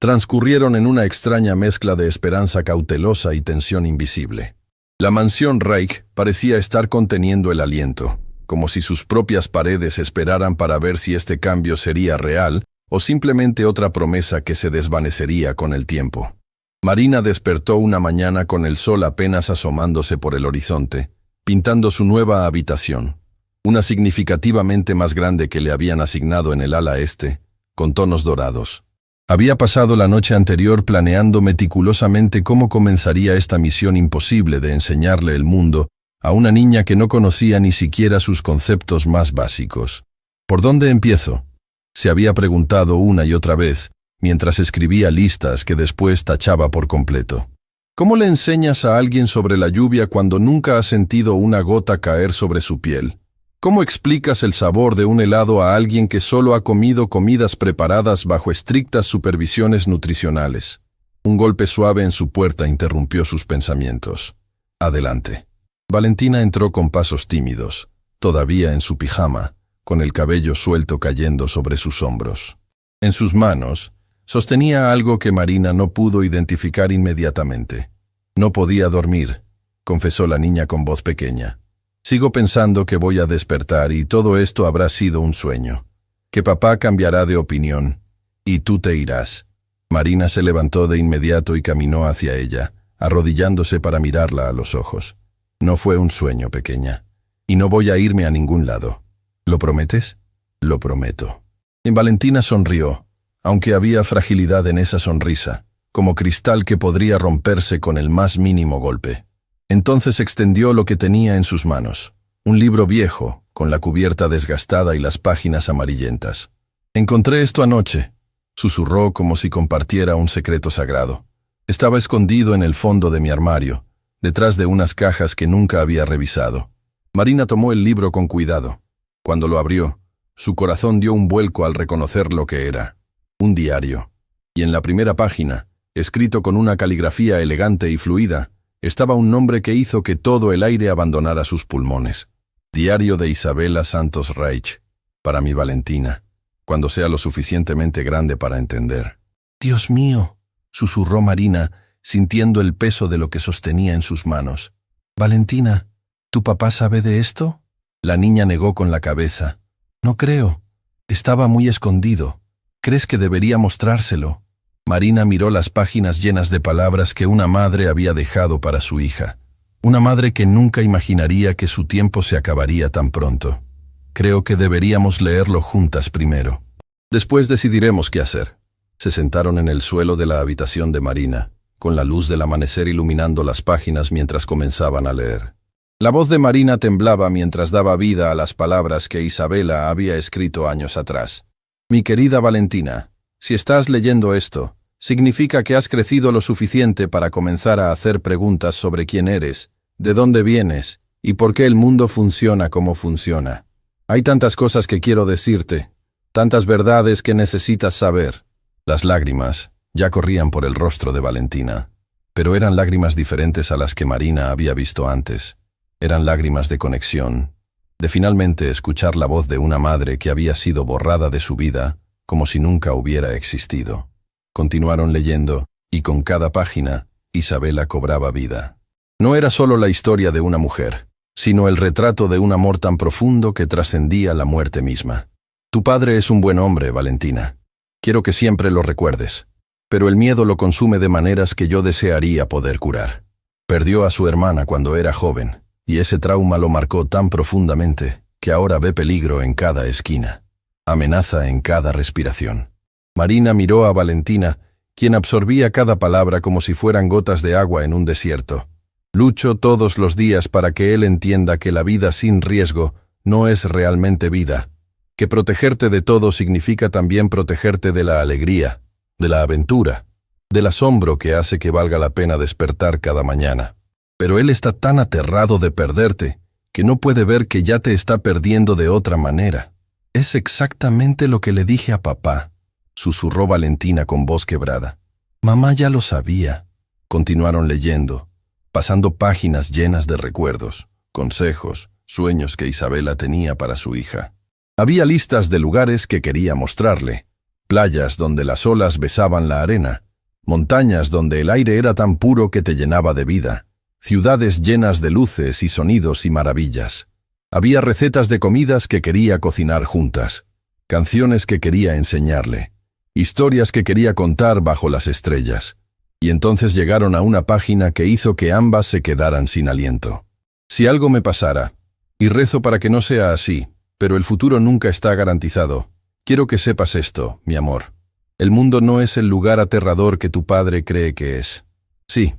transcurrieron en una extraña mezcla de esperanza cautelosa y tensión invisible. La mansión Reich parecía estar conteniendo el aliento, como si sus propias paredes esperaran para ver si este cambio sería real o simplemente otra promesa que se desvanecería con el tiempo. Marina despertó una mañana con el sol apenas asomándose por el horizonte, pintando su nueva habitación, una significativamente más grande que le habían asignado en el ala este, con tonos dorados. Había pasado la noche anterior planeando meticulosamente cómo comenzaría esta misión imposible de enseñarle el mundo a una niña que no conocía ni siquiera sus conceptos más básicos. ¿Por dónde empiezo?, se había preguntado una y otra vez, mientras escribía listas que después tachaba por completo. ¿Cómo le enseñas a alguien sobre la lluvia cuando nunca ha sentido una gota caer sobre su piel? ¿Cómo explicas el sabor de un helado a alguien que solo ha comido comidas preparadas bajo estrictas supervisiones nutricionales? Un golpe suave en su puerta interrumpió sus pensamientos. Adelante. Valentina entró con pasos tímidos, todavía en su pijama, con el cabello suelto cayendo sobre sus hombros. En sus manos, sostenía algo que Marina no pudo identificar inmediatamente. No podía dormir, confesó la niña con voz pequeña. Sigo pensando que voy a despertar y todo esto habrá sido un sueño. Que papá cambiará de opinión, y tú te irás. Marina se levantó de inmediato y caminó hacia ella, arrodillándose para mirarla a los ojos. No fue un sueño, pequeña, y no voy a irme a ningún lado. ¿Lo prometes? Lo prometo. Y Valentina sonrió, aunque había fragilidad en esa sonrisa, como cristal que podría romperse con el más mínimo golpe. Entonces extendió lo que tenía en sus manos, un libro viejo, con la cubierta desgastada y las páginas amarillentas. Encontré esto anoche, susurró como si compartiera un secreto sagrado. Estaba escondido en el fondo de mi armario, detrás de unas cajas que nunca había revisado. Marina tomó el libro con cuidado. Cuando lo abrió, su corazón dio un vuelco al reconocer lo que era. Un diario. Y en la primera página, escrito con una caligrafía elegante y fluida, estaba un nombre que hizo que todo el aire abandonara sus pulmones. Diario de Isabela Santos Reich, para mi Valentina, cuando sea lo suficientemente grande para entender. «Dios mío», susurró Marina, sintiendo el peso de lo que sostenía en sus manos. «Valentina, ¿tu papá sabe de esto?» La niña negó con la cabeza. «No creo. Estaba muy escondido. ¿Crees que debería mostrárselo?» Marina miró las páginas llenas de palabras que una madre había dejado para su hija. Una madre que nunca imaginaría que su tiempo se acabaría tan pronto. «Creo que deberíamos leerlo juntas primero. Después decidiremos qué hacer». Se sentaron en el suelo de la habitación de Marina, con la luz del amanecer iluminando las páginas mientras comenzaban a leer. La voz de Marina temblaba mientras daba vida a las palabras que Isabela había escrito años atrás. «Mi querida Valentina, si estás leyendo esto, significa que has crecido lo suficiente para comenzar a hacer preguntas sobre quién eres, de dónde vienes y por qué el mundo funciona como funciona. Hay tantas cosas que quiero decirte, tantas verdades que necesitas saber». Las lágrimas ya corrían por el rostro de Valentina, pero eran lágrimas diferentes a las que Marina había visto antes. Eran lágrimas de conexión, de finalmente escuchar la voz de una madre que había sido borrada de su vida como si nunca hubiera existido. Continuaron leyendo, y con cada página, Isabela cobraba vida. No era solo la historia de una mujer, sino el retrato de un amor tan profundo que trascendía la muerte misma. «Tu padre es un buen hombre, Valentina. Quiero que siempre lo recuerdes. Pero el miedo lo consume de maneras que yo desearía poder curar. Perdió a su hermana cuando era joven, y ese trauma lo marcó tan profundamente que ahora ve peligro en cada esquina, amenaza en cada respiración». Marina miró a Valentina, quien absorbía cada palabra como si fueran gotas de agua en un desierto. Lucho todos los días para que él entienda que la vida sin riesgo no es realmente vida, que protegerte de todo significa también protegerte de la alegría, de la aventura, del asombro que hace que valga la pena despertar cada mañana. Pero él está tan aterrado de perderte que no puede ver que ya te está perdiendo de otra manera. Es exactamente lo que le dije a papá, susurró Valentina con voz quebrada. Mamá ya lo sabía. Continuaron leyendo, pasando páginas llenas de recuerdos, consejos, sueños que Isabela tenía para su hija. Había listas de lugares que quería mostrarle, playas donde las olas besaban la arena, montañas donde el aire era tan puro que te llenaba de vida, ciudades llenas de luces y sonidos y maravillas. Había recetas de comidas que quería cocinar juntas, canciones que quería enseñarle, historias que quería contar bajo las estrellas. Y entonces llegaron a una página que hizo que ambas se quedaran sin aliento. Si algo me pasara, y rezo para que no sea así, pero el futuro nunca está garantizado, quiero que sepas esto, mi amor. El mundo no es el lugar aterrador que tu padre cree que es. Sí,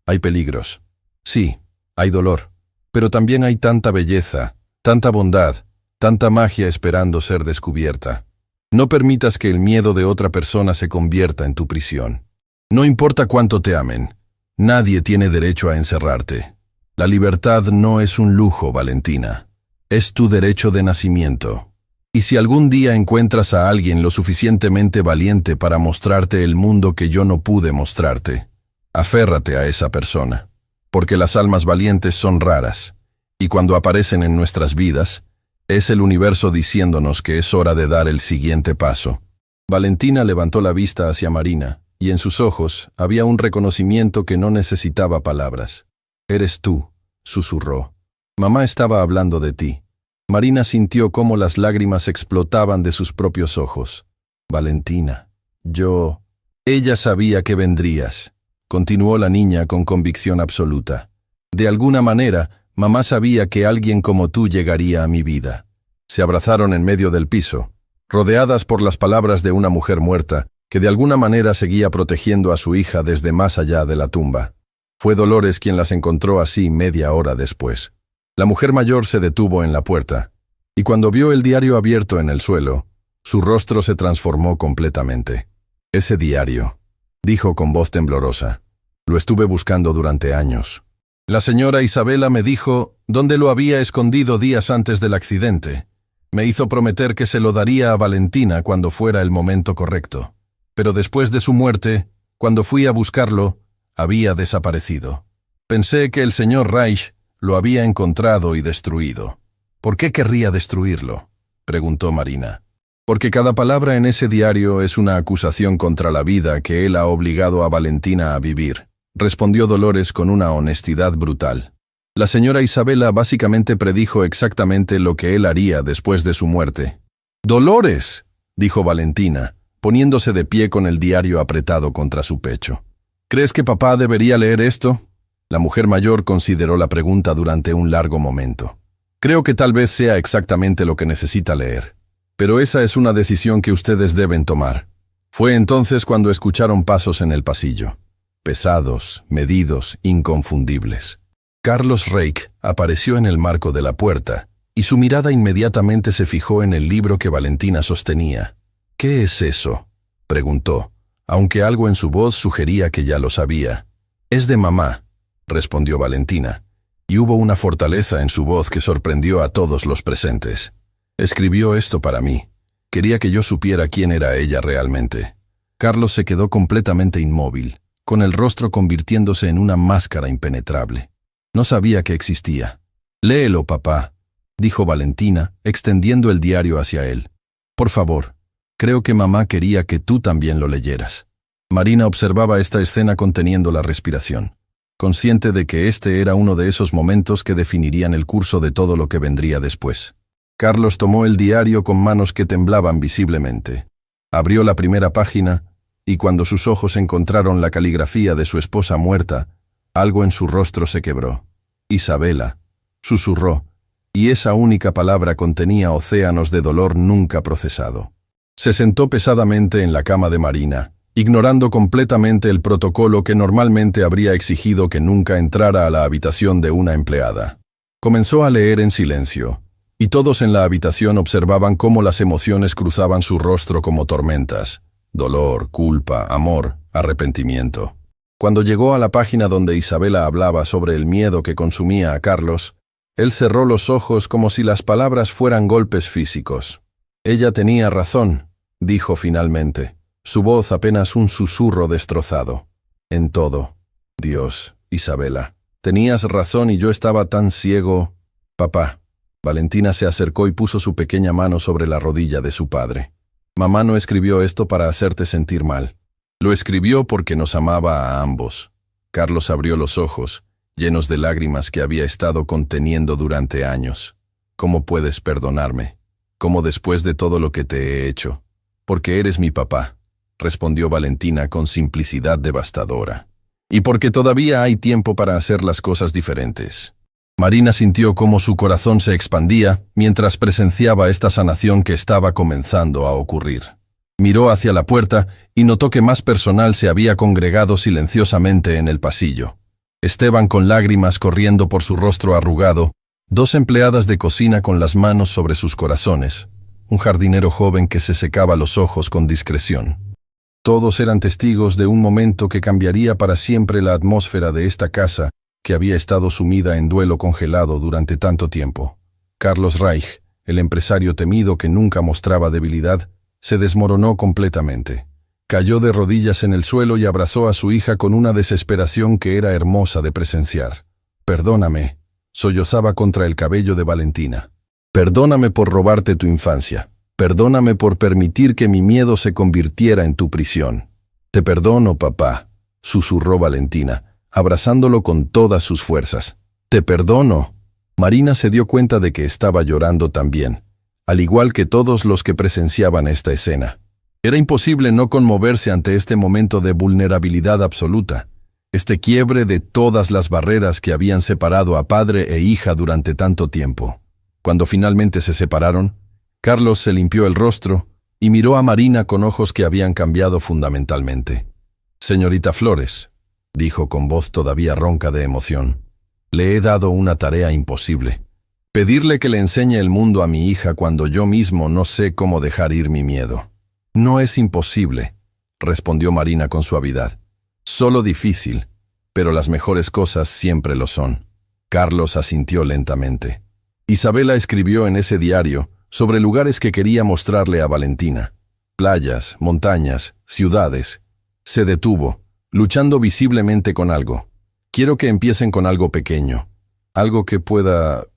hay peligros. Sí, hay dolor. Pero también hay tanta belleza, tanta bondad, tanta magia esperando ser descubierta. No permitas que el miedo de otra persona se convierta en tu prisión. No importa cuánto te amen, nadie tiene derecho a encerrarte. La libertad no es un lujo, Valentina. Es tu derecho de nacimiento. Y si algún día encuentras a alguien lo suficientemente valiente para mostrarte el mundo que yo no pude mostrarte, aférrate a esa persona, porque las almas valientes son raras, y cuando aparecen en nuestras vidas, es el universo diciéndonos que es hora de dar el siguiente paso. Valentina levantó la vista hacia Marina, y en sus ojos había un reconocimiento que no necesitaba palabras. «Eres tú», susurró. «Mamá estaba hablando de ti». Marina sintió cómo las lágrimas explotaban de sus propios ojos. «Valentina, yo...». «Ella sabía que vendrías», continuó la niña con convicción absoluta. «De alguna manera, mamá sabía que alguien como tú llegaría a mi vida». Se abrazaron en medio del piso, rodeadas por las palabras de una mujer muerta, que de alguna manera seguía protegiendo a su hija desde más allá de la tumba. Fue Dolores quien las encontró así media hora después. La mujer mayor se detuvo en la puerta, y cuando vio el diario abierto en el suelo, su rostro se transformó completamente. «Ese diario», dijo con voz temblorosa, «lo estuve buscando durante años. La señora Isabela me dijo dónde lo había escondido días antes del accidente. Me hizo prometer que se lo daría a Valentina cuando fuera el momento correcto. Pero después de su muerte, cuando fui a buscarlo, había desaparecido. Pensé que el señor Reich lo había encontrado y destruido». «¿Por qué querría destruirlo?», preguntó Marina. «Porque cada palabra en ese diario es una acusación contra la vida que él ha obligado a Valentina a vivir», respondió Dolores con una honestidad brutal. La señora Isabela básicamente predijo exactamente lo que él haría después de su muerte. «¡Dolores!», dijo Valentina, poniéndose de pie con el diario apretado contra su pecho. «¿Crees que papá debería leer esto?». La mujer mayor consideró la pregunta durante un largo momento. «Creo que tal vez sea exactamente lo que necesita leer. Pero esa es una decisión que ustedes deben tomar». Fue entonces cuando escucharon pasos en el pasillo. Pesados, medidos, inconfundibles. Carlos Reich apareció en el marco de la puerta, y su mirada inmediatamente se fijó en el libro que Valentina sostenía. «¿Qué es eso?», preguntó, aunque algo en su voz sugería que ya lo sabía. «Es de mamá», respondió Valentina, y hubo una fortaleza en su voz que sorprendió a todos los presentes. «Escribió esto para mí. Quería que yo supiera quién era ella realmente». Carlos se quedó completamente inmóvil, con el rostro convirtiéndose en una máscara impenetrable. No sabía que existía. «Léelo, papá», dijo Valentina, extendiendo el diario hacia él. «Por favor. Creo que mamá quería que tú también lo leyeras». Marina observaba esta escena conteniendo la respiración, consciente de que este era uno de esos momentos que definirían el curso de todo lo que vendría después. Carlos tomó el diario con manos que temblaban visiblemente. Abrió la primera página, y cuando sus ojos encontraron la caligrafía de su esposa muerta, algo en su rostro se quebró. «Isabela», susurró, y esa única palabra contenía océanos de dolor nunca procesado. Se sentó pesadamente en la cama de Marina, ignorando completamente el protocolo que normalmente habría exigido que nunca entrara a la habitación de una empleada. Comenzó a leer en silencio, y todos en la habitación observaban cómo las emociones cruzaban su rostro como tormentas: dolor, culpa, amor, arrepentimiento. Cuando llegó a la página donde Isabela hablaba sobre el miedo que consumía a Carlos, él cerró los ojos como si las palabras fueran golpes físicos. Ella tenía razón, dijo finalmente, su voz apenas un susurro destrozado. En todo. Dios, Isabela, tenías razón y yo estaba tan ciego. Papá. Valentina se acercó y puso su pequeña mano sobre la rodilla de su padre. Mamá no escribió esto para hacerte sentir mal. Lo escribió porque nos amaba a ambos. Carlos abrió los ojos, llenos de lágrimas que había estado conteniendo durante años. ¿Cómo puedes perdonarme? ¿Cómo después de todo lo que te he hecho? Porque eres mi papá, respondió Valentina con simplicidad devastadora. Y porque todavía hay tiempo para hacer las cosas diferentes. Marina sintió cómo su corazón se expandía mientras presenciaba esta sanación que estaba comenzando a ocurrir. Miró hacia la puerta y notó que más personal se había congregado silenciosamente en el pasillo. Esteban con lágrimas corriendo por su rostro arrugado, 2 empleadas de cocina con las manos sobre sus corazones, un jardinero joven que se secaba los ojos con discreción. Todos eran testigos de un momento que cambiaría para siempre la atmósfera de esta casa que había estado sumida en duelo congelado durante tanto tiempo. Carlos Reich, el empresario temido que nunca mostraba debilidad, se desmoronó completamente. Cayó de rodillas en el suelo y abrazó a su hija con una desesperación que era hermosa de presenciar. «Perdóname», sollozaba contra el cabello de Valentina. «Perdóname por robarte tu infancia. Perdóname por permitir que mi miedo se convirtiera en tu prisión». «Te perdono, papá», susurró Valentina, abrazándolo con todas sus fuerzas. «Te perdono». Marina se dio cuenta de que estaba llorando también, al igual que todos los que presenciaban esta escena. Era imposible no conmoverse ante este momento de vulnerabilidad absoluta, este quiebre de todas las barreras que habían separado a padre e hija durante tanto tiempo. Cuando finalmente se separaron, Carlos se limpió el rostro y miró a Marina con ojos que habían cambiado fundamentalmente. «Señorita Flores», dijo con voz todavía ronca de emoción, «le he dado una tarea imposible. Pedirle que le enseñe el mundo a mi hija cuando yo mismo no sé cómo dejar ir mi miedo». «No es imposible», respondió Marina con suavidad. «Solo difícil, pero las mejores cosas siempre lo son». Carlos asintió lentamente. Isabela escribió en ese diario sobre lugares que quería mostrarle a Valentina. Playas, montañas, ciudades. Se detuvo, luchando visiblemente con algo. «Quiero que empiecen con algo pequeño, algo que pueda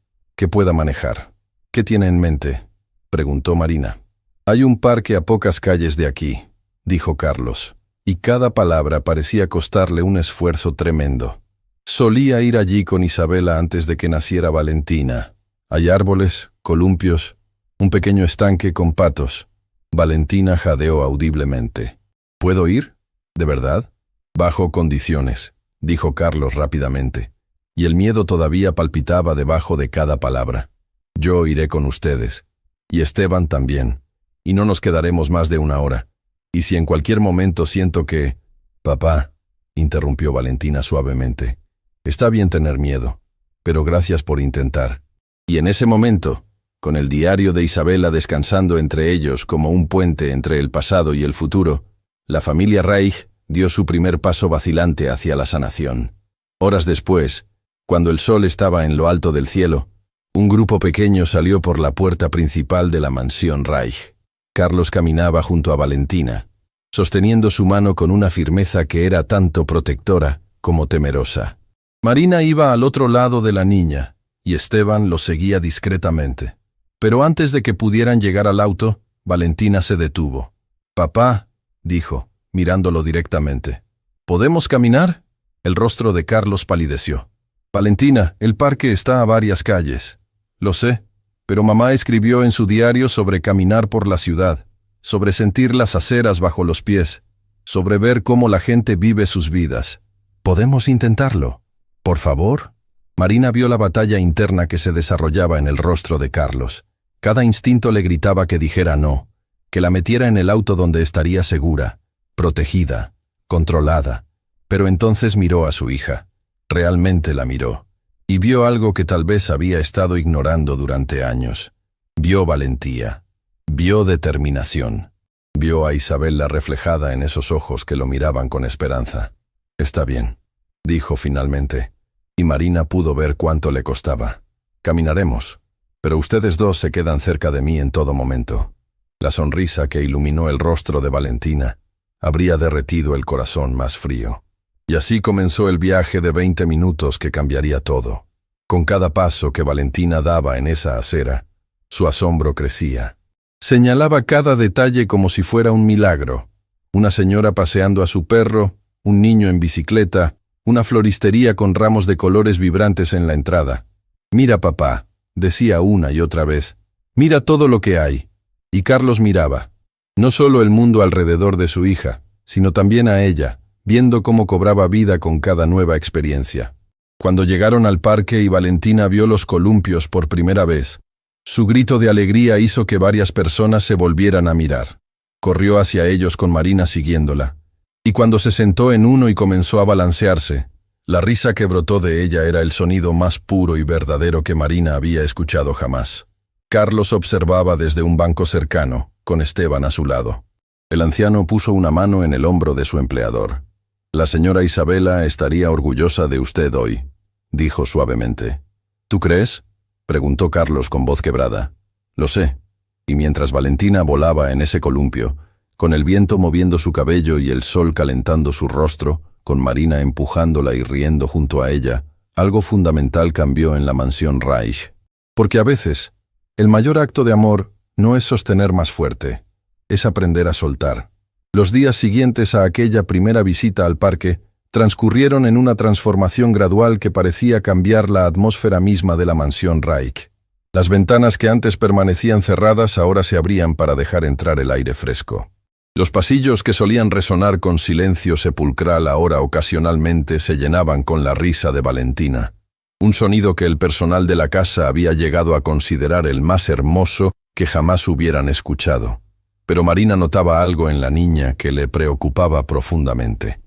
manejar». «¿Qué tiene en mente?», preguntó Marina. «Hay un parque a pocas calles de aquí», dijo Carlos, y cada palabra parecía costarle un esfuerzo tremendo. «Solía ir allí con Isabela antes de que naciera Valentina. Hay árboles, columpios, un pequeño estanque con patos». Valentina jadeó audiblemente. «¿Puedo ir? ¿De verdad?» «Bajo condiciones», dijo Carlos rápidamente, y el miedo todavía palpitaba debajo de cada palabra. «Yo iré con ustedes. Y Esteban también. Y no nos quedaremos más de 1 hora. Y si en cualquier momento siento que...» «Papá», interrumpió Valentina suavemente, «está bien tener miedo, pero gracias por intentar». Y en ese momento, con el diario de Isabela descansando entre ellos como un puente entre el pasado y el futuro, la familia Reich dio su primer paso vacilante hacia la sanación. Horas después, cuando el sol estaba en lo alto del cielo, un grupo pequeño salió por la puerta principal de la mansión Reich. Carlos caminaba junto a Valentina, sosteniendo su mano con una firmeza que era tanto protectora como temerosa. Marina iba al otro lado de la niña, y Esteban lo seguía discretamente. Pero antes de que pudieran llegar al auto, Valentina se detuvo. «Papá», dijo, mirándolo directamente, «¿podemos caminar?». El rostro de Carlos palideció. «Valentina, el parque está a varias calles». «Lo sé, pero mamá escribió en su diario sobre caminar por la ciudad, sobre sentir las aceras bajo los pies, sobre ver cómo la gente vive sus vidas. ¿Podemos intentarlo? Por favor». Marina vio la batalla interna que se desarrollaba en el rostro de Carlos. Cada instinto le gritaba que dijera no, que la metiera en el auto donde estaría segura, protegida, controlada. Pero entonces miró a su hija. Realmente la miró. Y vio algo que tal vez había estado ignorando durante años. Vio valentía. Vio determinación. Vio a Isabela reflejada en esos ojos que lo miraban con esperanza. «Está bien», dijo finalmente. Y Marina pudo ver cuánto le costaba. «Caminaremos. Pero ustedes dos se quedan cerca de mí en todo momento». La sonrisa que iluminó el rostro de Valentina habría derretido el corazón más frío. Y así comenzó el viaje de 20 minutos que cambiaría todo. Con cada paso que Valentina daba en esa acera, su asombro crecía. Señalaba cada detalle como si fuera un milagro. Una señora paseando a su perro, un niño en bicicleta, una floristería con ramos de colores vibrantes en la entrada. «Mira, papá», decía una y otra vez. «Mira todo lo que hay». Y Carlos miraba. No solo el mundo alrededor de su hija, sino también a ella, viendo cómo cobraba vida con cada nueva experiencia. Cuando llegaron al parque y Valentina vio los columpios por primera vez, su grito de alegría hizo que varias personas se volvieran a mirar. Corrió hacia ellos con Marina siguiéndola. Y cuando se sentó en uno y comenzó a balancearse, la risa que brotó de ella era el sonido más puro y verdadero que Marina había escuchado jamás. Carlos observaba desde un banco cercano, con Esteban a su lado. El anciano puso una mano en el hombro de su empleador. «La señora Isabela estaría orgullosa de usted hoy», dijo suavemente. «¿Tú crees?», preguntó Carlos con voz quebrada. «Lo sé». Y mientras Valentina volaba en ese columpio, con el viento moviendo su cabello y el sol calentando su rostro, con Marina empujándola y riendo junto a ella, algo fundamental cambió en la mansión Reich. Porque a veces, el mayor acto de amor no es sostener más fuerte, es aprender a soltar. Los días siguientes a aquella primera visita al parque transcurrieron en una transformación gradual que parecía cambiar la atmósfera misma de la mansión Reich. Las ventanas que antes permanecían cerradas ahora se abrían para dejar entrar el aire fresco. Los pasillos que solían resonar con silencio sepulcral ahora ocasionalmente se llenaban con la risa de Valentina. Un sonido que el personal de la casa había llegado a considerar el más hermoso que jamás hubieran escuchado. Pero Marina notaba algo en la niña que le preocupaba profundamente.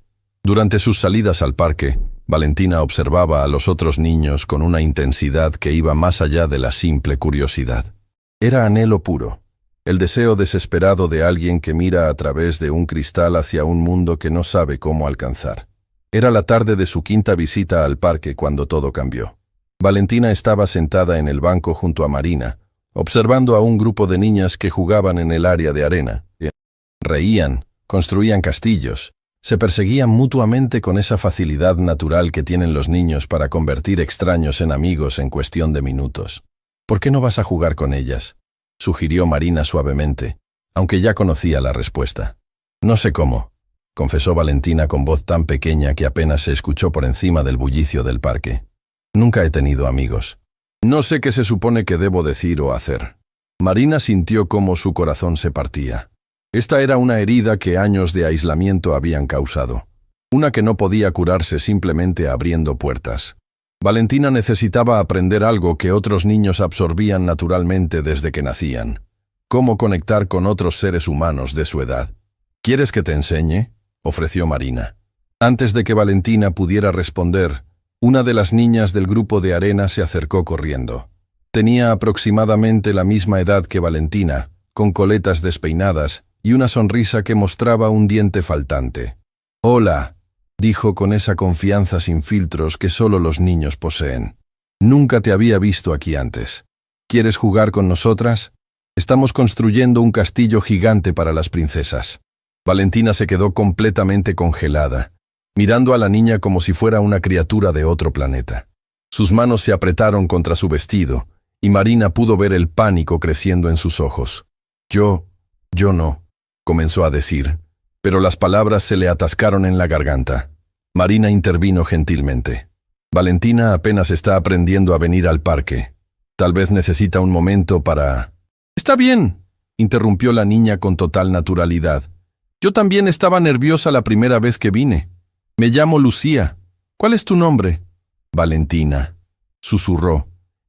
Durante sus salidas al parque, Valentina observaba a los otros niños con una intensidad que iba más allá de la simple curiosidad. Era anhelo puro, el deseo desesperado de alguien que mira a través de un cristal hacia un mundo que no sabe cómo alcanzar. Era la tarde de su quinta visita al parque cuando todo cambió. Valentina estaba sentada en el banco junto a Marina, observando a un grupo de niñas que jugaban en el área de arena. Reían, construían castillos, se perseguían mutuamente con esa facilidad natural que tienen los niños para convertir extraños en amigos en cuestión de minutos. «¿Por qué no vas a jugar con ellas?», sugirió Marina suavemente, aunque ya conocía la respuesta. «No sé cómo», confesó Valentina con voz tan pequeña que apenas se escuchó por encima del bullicio del parque. «Nunca he tenido amigos. No sé qué se supone que debo decir o hacer». Marina sintió cómo su corazón se partía. Esta era una herida que años de aislamiento habían causado. Una que no podía curarse simplemente abriendo puertas. Valentina necesitaba aprender algo que otros niños absorbían naturalmente desde que nacían. Cómo conectar con otros seres humanos de su edad. «¿Quieres que te enseñe?», ofreció Marina. Antes de que Valentina pudiera responder, una de las niñas del grupo de arena se acercó corriendo. Tenía aproximadamente la misma edad que Valentina, con coletas despeinadas y una sonrisa que mostraba un diente faltante. «Hola», dijo con esa confianza sin filtros que solo los niños poseen. «Nunca te había visto aquí antes. ¿Quieres jugar con nosotras? Estamos construyendo un castillo gigante para las princesas». Valentina se quedó completamente congelada, mirando a la niña como si fuera una criatura de otro planeta. Sus manos se apretaron contra su vestido, y Marina pudo ver el pánico creciendo en sus ojos. Yo no», comenzó a decir, pero las palabras se le atascaron en la garganta. Marina intervino gentilmente. «Valentina apenas está aprendiendo a venir al parque. Tal vez necesita un momento para...» «Está bien», interrumpió la niña con total naturalidad. «Yo también estaba nerviosa la primera vez que vine. Me llamo Lucía. ¿Cuál es tu nombre?» «Valentina», susurró,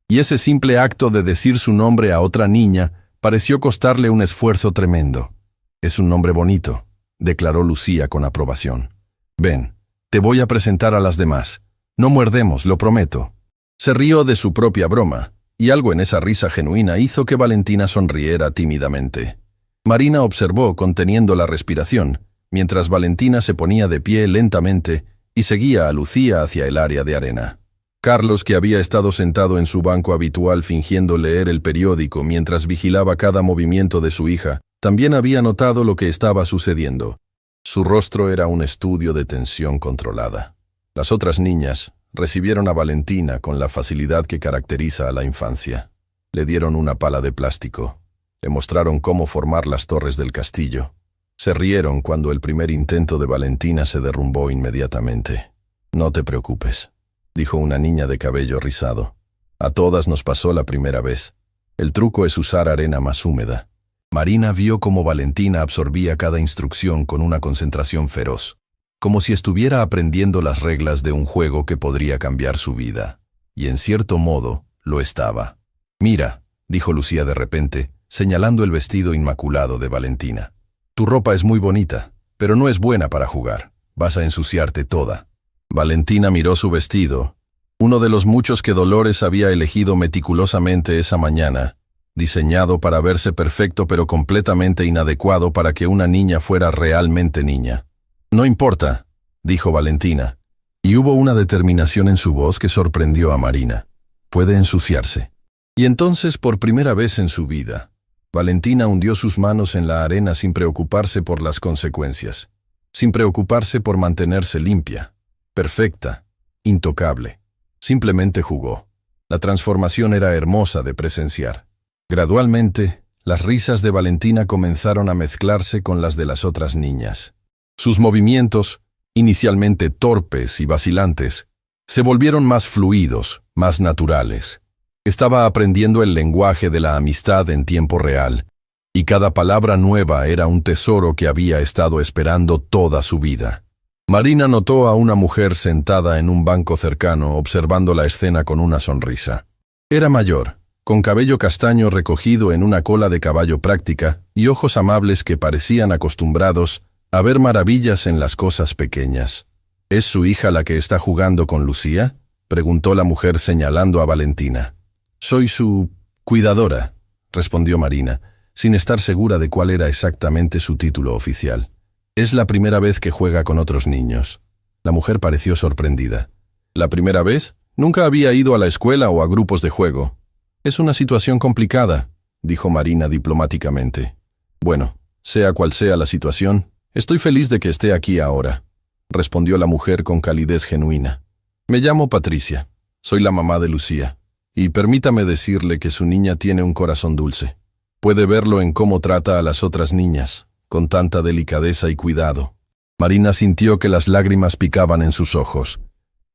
y ese simple acto de decir su nombre a otra niña pareció costarle un esfuerzo tremendo. «Es un nombre bonito», declaró Lucía con aprobación. Ven, te voy a presentar a las demás. No muerdemos, lo prometo. Se rió de su propia broma, y algo en esa risa genuina hizo que Valentina sonriera tímidamente. Marina observó conteniendo la respiración, mientras Valentina se ponía de pie lentamente y seguía a Lucía hacia el área de arena. Carlos, que había estado sentado en su banco habitual fingiendo leer el periódico mientras vigilaba cada movimiento de su hija, también había notado lo que estaba sucediendo. Su rostro era un estudio de tensión controlada. Las otras niñas recibieron a Valentina con la facilidad que caracteriza a la infancia. Le dieron una pala de plástico. Le mostraron cómo formar las torres del castillo. Se rieron cuando el primer intento de Valentina se derrumbó inmediatamente. «No te preocupes», dijo una niña de cabello rizado. «A todas nos pasó la primera vez. El truco es usar arena más húmeda». Marina vio cómo Valentina absorbía cada instrucción con una concentración feroz, como si estuviera aprendiendo las reglas de un juego que podría cambiar su vida. Y en cierto modo, lo estaba. «Mira», dijo Lucía de repente, señalando el vestido inmaculado de Valentina. «Tu ropa es muy bonita, pero no es buena para jugar. Vas a ensuciarte toda». Valentina miró su vestido, uno de los muchos que Dolores había elegido meticulosamente esa mañana, diseñado para verse perfecto pero completamente inadecuado para que una niña fuera realmente niña. «No importa», dijo Valentina, y hubo una determinación en su voz que sorprendió a Marina. «Puede ensuciarse». Y entonces, por primera vez en su vida, Valentina hundió sus manos en la arena sin preocuparse por las consecuencias, sin preocuparse por mantenerse limpia, perfecta, intocable. Simplemente jugó. La transformación era hermosa de presenciar. Gradualmente, las risas de Valentina comenzaron a mezclarse con las de las otras niñas. Sus movimientos, inicialmente torpes y vacilantes, se volvieron más fluidos, más naturales. Estaba aprendiendo el lenguaje de la amistad en tiempo real, y cada palabra nueva era un tesoro que había estado esperando toda su vida. Marina notó a una mujer sentada en un banco cercano observando la escena con una sonrisa. Era mayor, con cabello castaño recogido en una cola de caballo práctica y ojos amables que parecían acostumbrados a ver maravillas en las cosas pequeñas. «¿Es su hija la que está jugando con Lucía?», preguntó la mujer señalando a Valentina. «Soy su cuidadora», respondió Marina, sin estar segura de cuál era exactamente su título oficial. «Es la primera vez que juega con otros niños». La mujer pareció sorprendida. «¿La primera vez? Nunca había ido a la escuela o a grupos de juego». «Es una situación complicada», dijo Marina diplomáticamente. «Bueno, sea cual sea la situación, estoy feliz de que esté aquí ahora», respondió la mujer con calidez genuina. «Me llamo Patricia, soy la mamá de Lucía, y permítame decirle que su niña tiene un corazón dulce. Puede verlo en cómo trata a las otras niñas, con tanta delicadeza y cuidado». Marina sintió que las lágrimas picaban en sus ojos.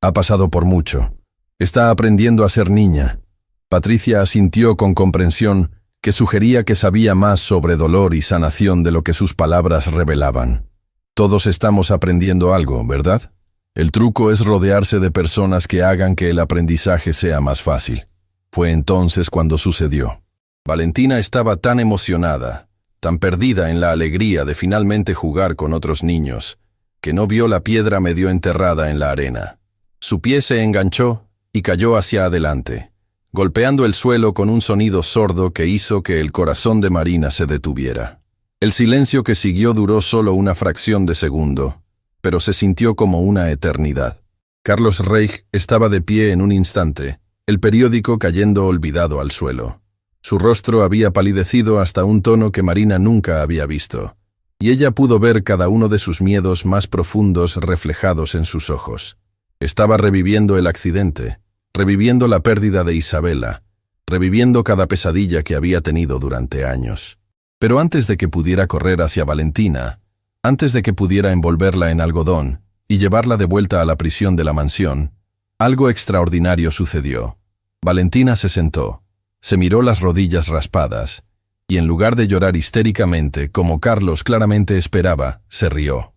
Ha pasado por mucho. Está aprendiendo a ser niña. Patricia asintió con comprensión que sugería que sabía más sobre dolor y sanación de lo que sus palabras revelaban. Todos estamos aprendiendo algo, ¿verdad? El truco es rodearse de personas que hagan que el aprendizaje sea más fácil. Fue entonces cuando sucedió. Valentina estaba tan emocionada, tan perdida en la alegría de finalmente jugar con otros niños, que no vio la piedra medio enterrada en la arena. Su pie se enganchó y cayó hacia adelante, golpeando el suelo con un sonido sordo que hizo que el corazón de Marina se detuviera. El silencio que siguió duró solo una fracción de segundo, pero se sintió como una eternidad. Carlos Reich estaba de pie en un instante, el periódico cayendo olvidado al suelo. Su rostro había palidecido hasta un tono que Marina nunca había visto, y ella pudo ver cada uno de sus miedos más profundos reflejados en sus ojos. Estaba reviviendo el accidente, reviviendo la pérdida de Isabela, reviviendo cada pesadilla que había tenido durante años. Pero antes de que pudiera correr hacia Valentina, antes de que pudiera envolverla en algodón y llevarla de vuelta a la prisión de la mansión, algo extraordinario sucedió. Valentina se sentó, se miró las rodillas raspadas, y en lugar de llorar histéricamente, como Carlos claramente esperaba, se rió.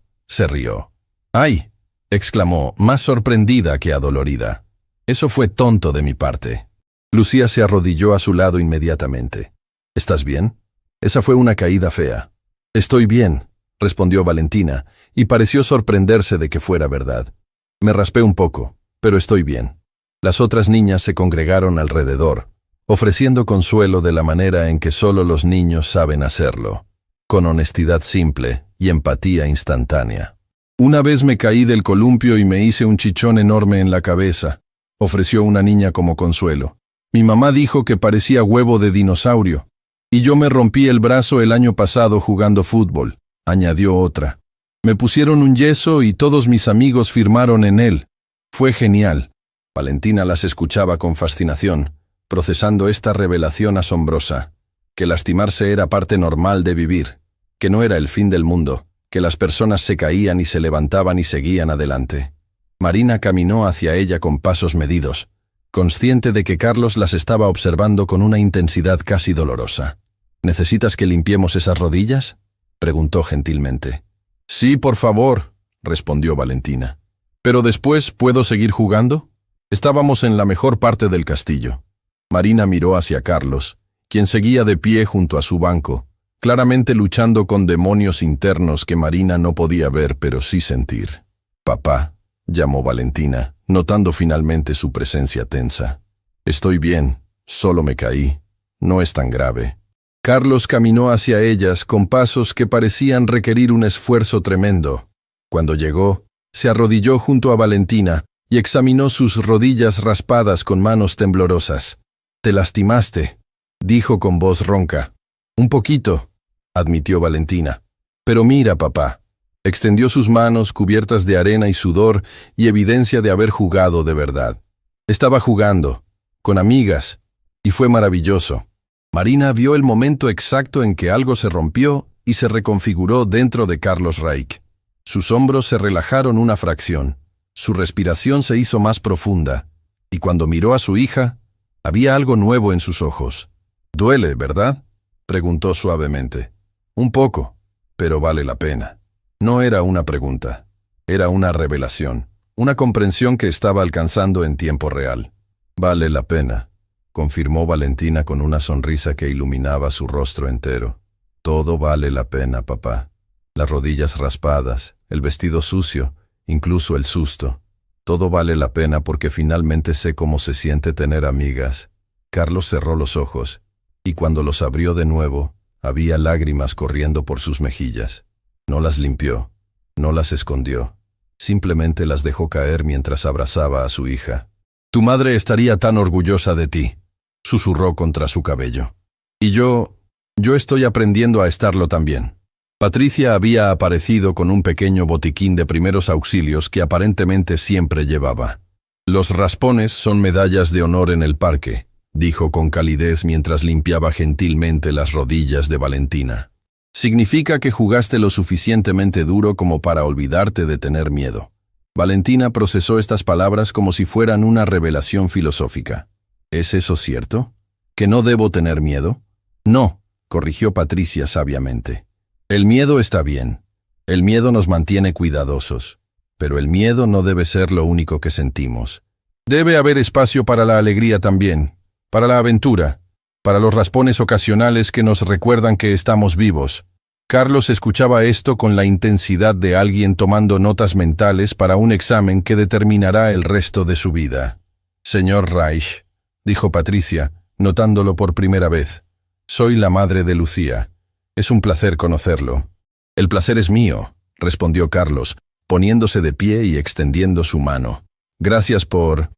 «¡Ay!», exclamó, más sorprendida que adolorida. «Eso fue tonto de mi parte». Lucía se arrodilló a su lado inmediatamente. «¿Estás bien? Esa fue una caída fea». «Estoy bien», respondió Valentina, y pareció sorprenderse de que fuera verdad. Me raspé un poco, pero estoy bien. Las otras niñas se congregaron alrededor, ofreciendo consuelo de la manera en que solo los niños saben hacerlo, con honestidad simple y empatía instantánea. Una vez me caí del columpio y me hice un chichón enorme en la cabeza, ofreció una niña como consuelo. Mi mamá dijo que parecía huevo de dinosaurio, y yo me rompí el brazo el año pasado jugando fútbol, añadió otra. Me pusieron un yeso y todos mis amigos firmaron en él. Fue genial. Valentina las escuchaba con fascinación, procesando esta revelación asombrosa, que lastimarse era parte normal de vivir, que no era el fin del mundo, que las personas se caían y se levantaban y seguían adelante. Marina caminó hacia ella con pasos medidos, consciente de que Carlos las estaba observando con una intensidad casi dolorosa. ¿Necesitas que limpiemos esas rodillas?, preguntó gentilmente. Sí, por favor, respondió Valentina. ¿Pero después puedo seguir jugando? Estábamos en la mejor parte del castillo. Marina miró hacia Carlos, quien seguía de pie junto a su banco, claramente luchando con demonios internos que Marina no podía ver pero sí sentir. Papá, llamó Valentina, notando finalmente su presencia tensa. Estoy bien, solo me caí. No es tan grave. Carlos caminó hacia ellas con pasos que parecían requerir un esfuerzo tremendo. Cuando llegó, se arrodilló junto a Valentina y examinó sus rodillas raspadas con manos temblorosas. «Te lastimaste», dijo con voz ronca. «Un poquito», admitió Valentina. «Pero mira, papá». Extendió sus manos cubiertas de arena y sudor y evidencia de haber jugado de verdad. Estaba jugando, con amigas, y fue maravilloso. Marina vio el momento exacto en que algo se rompió y se reconfiguró dentro de Carlos Reich. Sus hombros se relajaron una fracción, su respiración se hizo más profunda, y cuando miró a su hija, había algo nuevo en sus ojos. «¿Duele, verdad?», preguntó suavemente. «Un poco, pero vale la pena». No era una pregunta, era una revelación, una comprensión que estaba alcanzando en tiempo real. «Vale la pena», confirmó Valentina con una sonrisa que iluminaba su rostro entero. «Todo vale la pena, papá. Las rodillas raspadas, el vestido sucio, incluso el susto. Todo vale la pena porque finalmente sé cómo se siente tener amigas». Carlos cerró los ojos, y cuando los abrió de nuevo, había lágrimas corriendo por sus mejillas. No las limpió, no las escondió, simplemente las dejó caer mientras abrazaba a su hija. «Tu madre estaría tan orgullosa de ti», susurró contra su cabello. «Y yo estoy aprendiendo a estarlo también». Patricia había aparecido con un pequeño botiquín de primeros auxilios que aparentemente siempre llevaba. «Los raspones son medallas de honor en el parque», dijo con calidez mientras limpiaba gentilmente las rodillas de Valentina. «Significa que jugaste lo suficientemente duro como para olvidarte de tener miedo». Valentina procesó estas palabras como si fueran una revelación filosófica. ¿Es eso cierto? ¿Que no debo tener miedo? No, corrigió Patricia sabiamente. El miedo está bien. El miedo nos mantiene cuidadosos. Pero el miedo no debe ser lo único que sentimos. Debe haber espacio para la alegría también, para la aventura, para los raspones ocasionales que nos recuerdan que estamos vivos. Carlos escuchaba esto con la intensidad de alguien tomando notas mentales para un examen que determinará el resto de su vida. «Señor Reich», dijo Patricia, notándolo por primera vez, «soy la madre de Lucía. Es un placer conocerlo». «El placer es mío», respondió Carlos, poniéndose de pie y extendiendo su mano. «Gracias por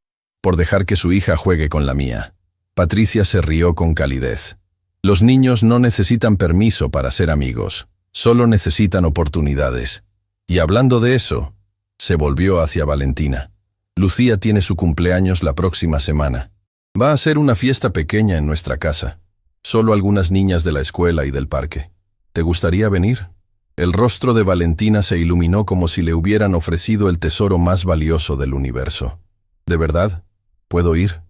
dejar que su hija juegue con la mía». Patricia se rió con calidez. Los niños no necesitan permiso para ser amigos, solo necesitan oportunidades. Y hablando de eso, se volvió hacia Valentina. «Lucía tiene su cumpleaños la próxima semana. Va a ser una fiesta pequeña en nuestra casa. Solo algunas niñas de la escuela y del parque. ¿Te gustaría venir?» El rostro de Valentina se iluminó como si le hubieran ofrecido el tesoro más valioso del universo. «¿De verdad? ¿Puedo ir?»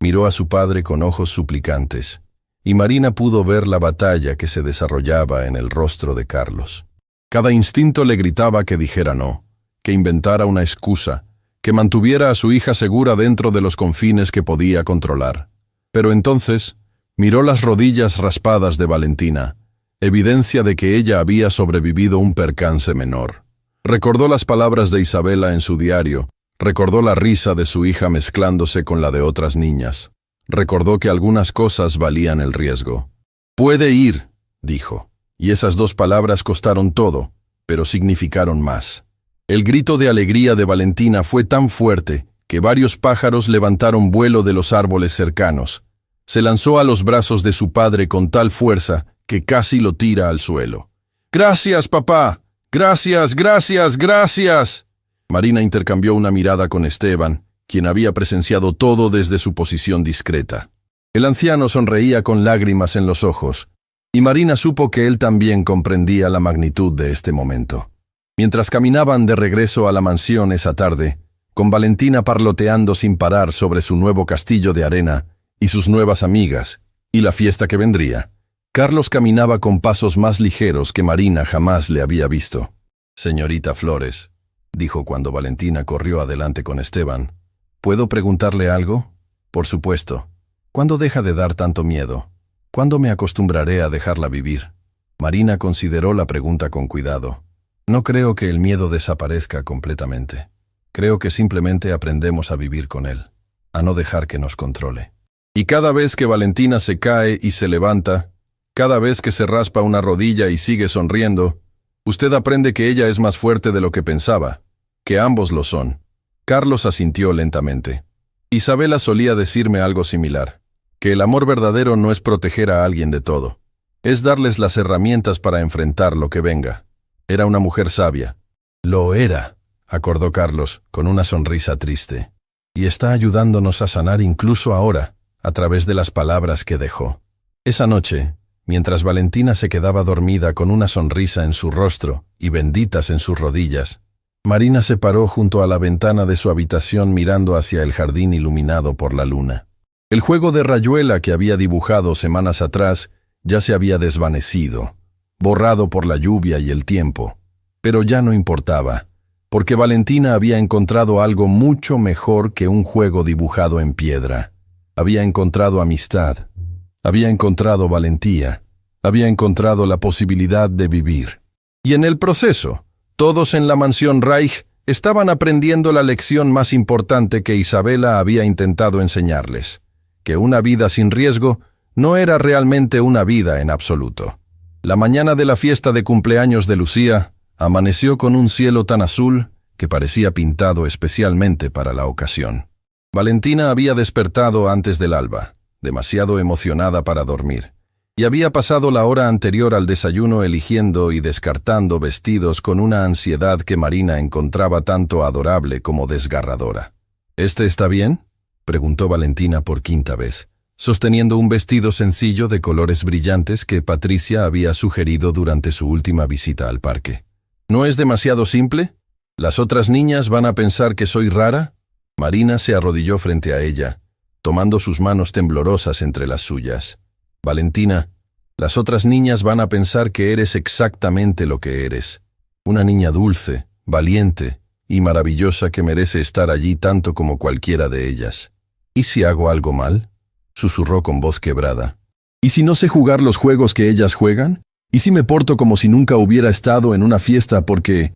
Miró a su padre con ojos suplicantes, y Marina pudo ver la batalla que se desarrollaba en el rostro de Carlos. Cada instinto le gritaba que dijera no, que inventara una excusa, que mantuviera a su hija segura dentro de los confines que podía controlar. Pero entonces miró las rodillas raspadas de Valentina, evidencia de que ella había sobrevivido un percance menor. Recordó las palabras de Isabela en su diario, recordó la risa de su hija mezclándose con la de otras niñas. Recordó que algunas cosas valían el riesgo. «Puede ir», dijo, y esas dos palabras costaron todo, pero significaron más. El grito de alegría de Valentina fue tan fuerte que varios pájaros levantaron vuelo de los árboles cercanos. Se lanzó a los brazos de su padre con tal fuerza que casi lo tira al suelo. «¡Gracias, papá! ¡Gracias, gracias, gracias!» Marina intercambió una mirada con Esteban, quien había presenciado todo desde su posición discreta. El anciano sonreía con lágrimas en los ojos, y Marina supo que él también comprendía la magnitud de este momento. Mientras caminaban de regreso a la mansión esa tarde, con Valentina parloteando sin parar sobre su nuevo castillo de arena y sus nuevas amigas, y la fiesta que vendría, Carlos caminaba con pasos más ligeros que Marina jamás le había visto. «Señorita Flores», dijo cuando Valentina corrió adelante con Esteban, «¿puedo preguntarle algo?» «Por supuesto. ¿Cuándo deja de dar tanto miedo? ¿Cuándo me acostumbraré a dejarla vivir?» Marina consideró la pregunta con cuidado. «No creo que el miedo desaparezca completamente. Creo que simplemente aprendemos a vivir con él, a no dejar que nos controle». Y cada vez que Valentina se cae y se levanta, cada vez que se raspa una rodilla y sigue sonriendo, usted aprende que ella es más fuerte de lo que pensaba, que ambos lo son. Carlos asintió lentamente. Isabela solía decirme algo similar, que el amor verdadero no es proteger a alguien de todo, es darles las herramientas para enfrentar lo que venga. Era una mujer sabia. «Lo era», acordó Carlos, con una sonrisa triste. «Y está ayudándonos a sanar incluso ahora, a través de las palabras que dejó». Esa noche, mientras Valentina se quedaba dormida con una sonrisa en su rostro y benditas en sus rodillas, Marina se paró junto a la ventana de su habitación mirando hacia el jardín iluminado por la luna. El juego de rayuela que había dibujado semanas atrás ya se había desvanecido, borrado por la lluvia y el tiempo, pero ya no importaba, porque Valentina había encontrado algo mucho mejor que un juego dibujado en piedra. Había encontrado amistad, había encontrado valentía, había encontrado la posibilidad de vivir. Y en el proceso, todos en la mansión Reich estaban aprendiendo la lección más importante que Isabela había intentado enseñarles, que una vida sin riesgo no era realmente una vida en absoluto. La mañana de la fiesta de cumpleaños de Lucía amaneció con un cielo tan azul que parecía pintado especialmente para la ocasión. Valentina había despertado antes del alba, demasiado emocionada para dormir, y había pasado la hora anterior al desayuno eligiendo y descartando vestidos con una ansiedad que Marina encontraba tanto adorable como desgarradora. «¿Este está bien?», preguntó Valentina por quinta vez, sosteniendo un vestido sencillo de colores brillantes que Patricia había sugerido durante su última visita al parque. «¿No es demasiado simple? ¿Las otras niñas van a pensar que soy rara?». Marina se arrodilló frente a ella, tomando sus manos temblorosas entre las suyas. «Valentina, las otras niñas van a pensar que eres exactamente lo que eres. Una niña dulce, valiente y maravillosa que merece estar allí tanto como cualquiera de ellas. ¿Y si hago algo mal?», susurró con voz quebrada. «¿Y si no sé jugar los juegos que ellas juegan? ¿Y si me porto como si nunca hubiera estado en una fiesta porque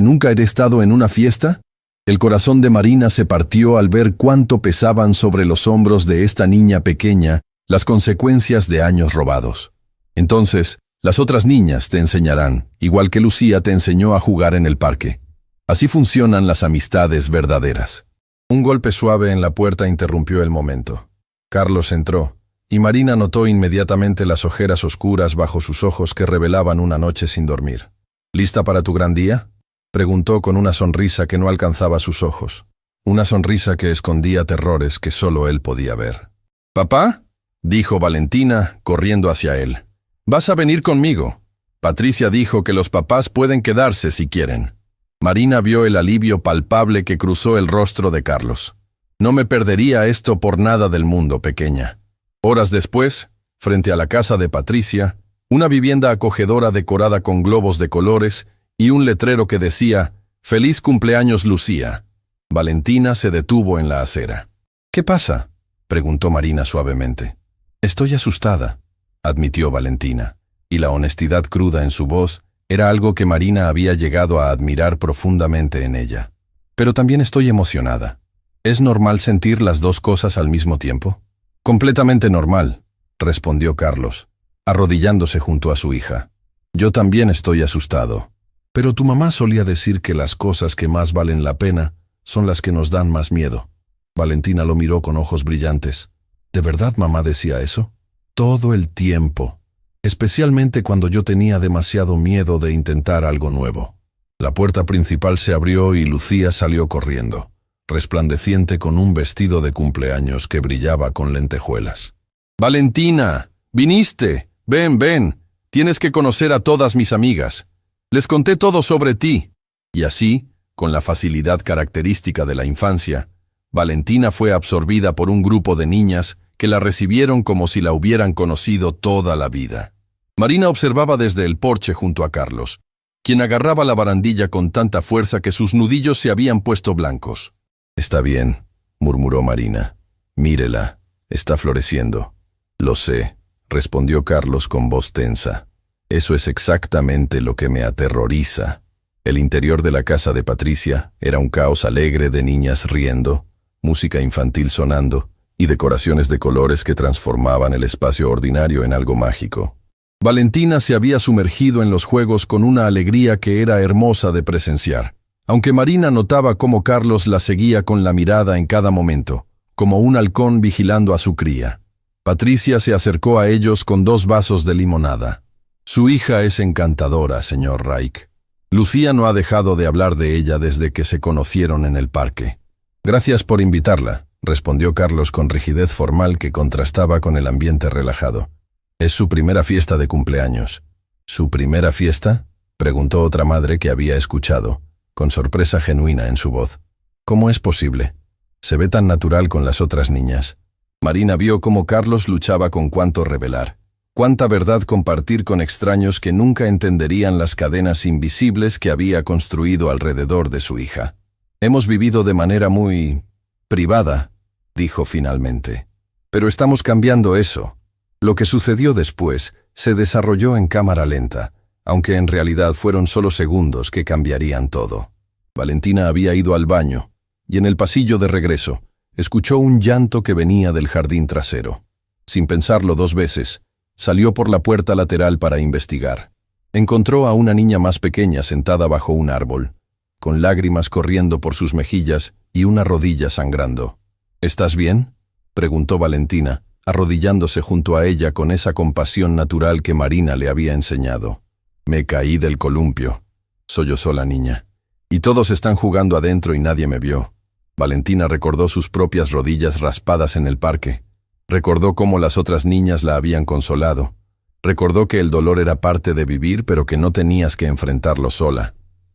nunca he estado en una fiesta?». El corazón de Marina se partió al ver cuánto pesaban sobre los hombros de esta niña pequeña las consecuencias de años robados. «Entonces, las otras niñas te enseñarán, igual que Lucía te enseñó a jugar en el parque. Así funcionan las amistades verdaderas». Un golpe suave en la puerta interrumpió el momento. Carlos entró, y Marina notó inmediatamente las ojeras oscuras bajo sus ojos que revelaban una noche sin dormir. «¿Lista para tu gran día?», preguntó con una sonrisa que no alcanzaba sus ojos, una sonrisa que escondía terrores que solo él podía ver. «¿Papá?», dijo Valentina, corriendo hacia él. «Vas a venir conmigo. Patricia dijo que los papás pueden quedarse si quieren». Marina vio el alivio palpable que cruzó el rostro de Carlos. «No me perdería esto por nada del mundo, pequeña». Horas después, frente a la casa de Patricia, una vivienda acogedora decorada con globos de colores y un letrero que decía «Feliz cumpleaños, Lucía». Valentina se detuvo en la acera. «¿Qué pasa?», preguntó Marina suavemente. «Estoy asustada», admitió Valentina. y la honestidad cruda en su voz era algo que Marina había llegado a admirar profundamente en ella. Pero también estoy emocionada. ¿Es normal sentir las dos cosas al mismo tiempo? Completamente normal, respondió Carlos, arrodillándose junto a su hija. Yo también estoy asustado. Pero tu mamá solía decir que las cosas que más valen la pena son las que nos dan más miedo. Valentina lo miró con ojos brillantes. ¿De verdad mamá decía eso? Todo el tiempo. Especialmente cuando yo tenía demasiado miedo de intentar algo nuevo. La puerta principal se abrió y Lucía salió corriendo, resplandeciente con un vestido de cumpleaños que brillaba con lentejuelas. «Valentina, viniste. Ven, ven. Tienes que conocer a todas mis amigas. Les conté todo sobre ti». Y así, con la facilidad característica de la infancia, Valentina fue absorbida por un grupo de niñas que la recibieron como si la hubieran conocido toda la vida. Marina observaba desde el porche junto a Carlos, quien agarraba la barandilla con tanta fuerza que sus nudillos se habían puesto blancos. «Está bien», murmuró Marina. «Mírela, está floreciendo». «Lo sé», respondió Carlos con voz tensa. «Eso es exactamente lo que me aterroriza». El interior de la casa de Patricia era un caos alegre de niñas riendo, música infantil sonando y decoraciones de colores que transformaban el espacio ordinario en algo mágico. Valentina se había sumergido en los juegos con una alegría que era hermosa de presenciar, aunque Marina notaba cómo Carlos la seguía con la mirada en cada momento, como un halcón vigilando a su cría. Patricia se acercó a ellos con 2 vasos de limonada. «Su hija es encantadora, señor Reich. Lucía no ha dejado de hablar de ella desde que se conocieron en el parque». «Gracias por invitarla», respondió Carlos con rigidez formal que contrastaba con el ambiente relajado. «Es su primera fiesta de cumpleaños». «¿Su primera fiesta?», preguntó otra madre que había escuchado, con sorpresa genuina en su voz. «¿Cómo es posible? Se ve tan natural con las otras niñas». Marina vio cómo Carlos luchaba con cuánto revelar, cuánta verdad compartir con extraños que nunca entenderían las cadenas invisibles que había construido alrededor de su hija. «Hemos vivido de manera muy privada», dijo finalmente. «Pero estamos cambiando eso. Lo que sucedió después se desarrolló en cámara lenta, aunque en realidad fueron solo segundos que cambiarían todo». Valentina había ido al baño, y en el pasillo de regreso, escuchó un llanto que venía del jardín trasero. Sin pensarlo 2 veces, salió por la puerta lateral para investigar. Encontró a una niña más pequeña sentada bajo un árbol, con lágrimas corriendo por sus mejillas y una rodilla sangrando. «¿Estás bien?», preguntó Valentina, arrodillándose junto a ella con esa compasión natural que Marina le había enseñado. «Me caí del columpio», sollozó la niña. «Y todos están jugando adentro y nadie me vio». Valentina recordó sus propias rodillas raspadas en el parque. Recordó cómo las otras niñas la habían consolado. Recordó que el dolor era parte de vivir, pero que no tenías que enfrentarlo sola.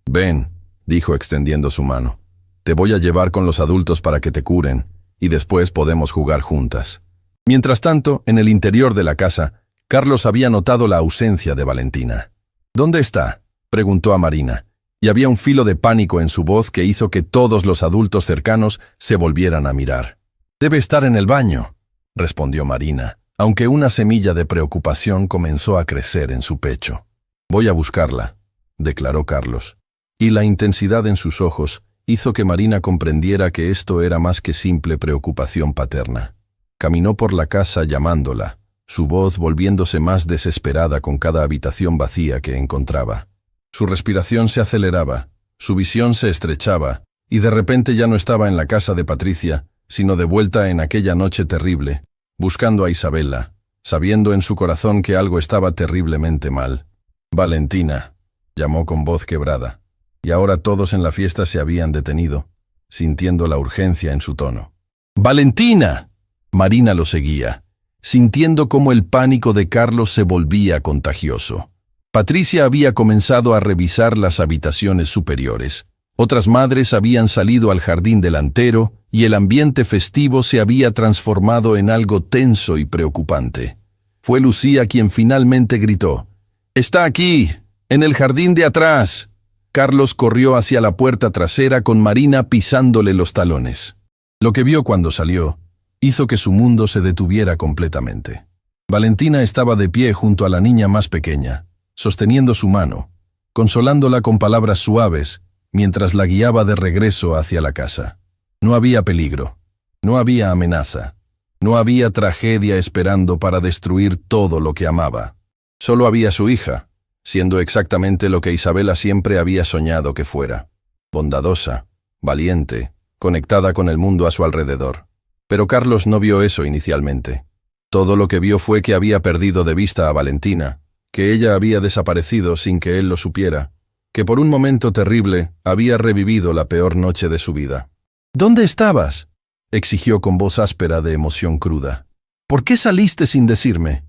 «Ven», dijo extendiendo su mano. «Te voy a llevar con los adultos para que te curen, y después podemos jugar juntas». Mientras tanto, en el interior de la casa, Carlos había notado la ausencia de Valentina. «¿Dónde está?», preguntó a Marina, y había un filo de pánico en su voz que hizo que todos los adultos cercanos se volvieran a mirar. «Debe estar en el baño», respondió Marina, aunque una semilla de preocupación comenzó a crecer en su pecho. «Voy a buscarla», declaró Carlos, y la intensidad en sus ojos hizo que Marina comprendiera que esto era más que simple preocupación paterna. Caminó por la casa llamándola, su voz volviéndose más desesperada con cada habitación vacía que encontraba. Su respiración se aceleraba, su visión se estrechaba, y de repente ya no estaba en la casa de Patricia, sino de vuelta en aquella noche terrible, buscando a Isabela, sabiendo en su corazón que algo estaba terriblemente mal. «Valentina», llamó con voz quebrada, y ahora todos en la fiesta se habían detenido, sintiendo la urgencia en su tono. «¡Valentina!». Marina lo seguía, sintiendo cómo el pánico de Carlos se volvía contagioso. Patricia había comenzado a revisar las habitaciones superiores. Otras madres habían salido al jardín delantero y el ambiente festivo se había transformado en algo tenso y preocupante. Fue Lucía quien finalmente gritó: «¡Está aquí, en el jardín de atrás!». Carlos corrió hacia la puerta trasera con Marina pisándole los talones. Lo que vio cuando salió hizo que su mundo se detuviera completamente. Valentina estaba de pie junto a la niña más pequeña, sosteniendo su mano, consolándola con palabras suaves, mientras la guiaba de regreso hacia la casa. No había peligro, no había amenaza, no había tragedia esperando para destruir todo lo que amaba. Solo había su hija, siendo exactamente lo que Isabela siempre había soñado que fuera: bondadosa, valiente, conectada con el mundo a su alrededor. Pero Carlos no vio eso inicialmente. Todo lo que vio fue que había perdido de vista a Valentina, que ella había desaparecido sin que él lo supiera, que por un momento terrible había revivido la peor noche de su vida. «¿Dónde estabas?», exigió con voz áspera de emoción cruda. «¿Por qué saliste sin decirme?».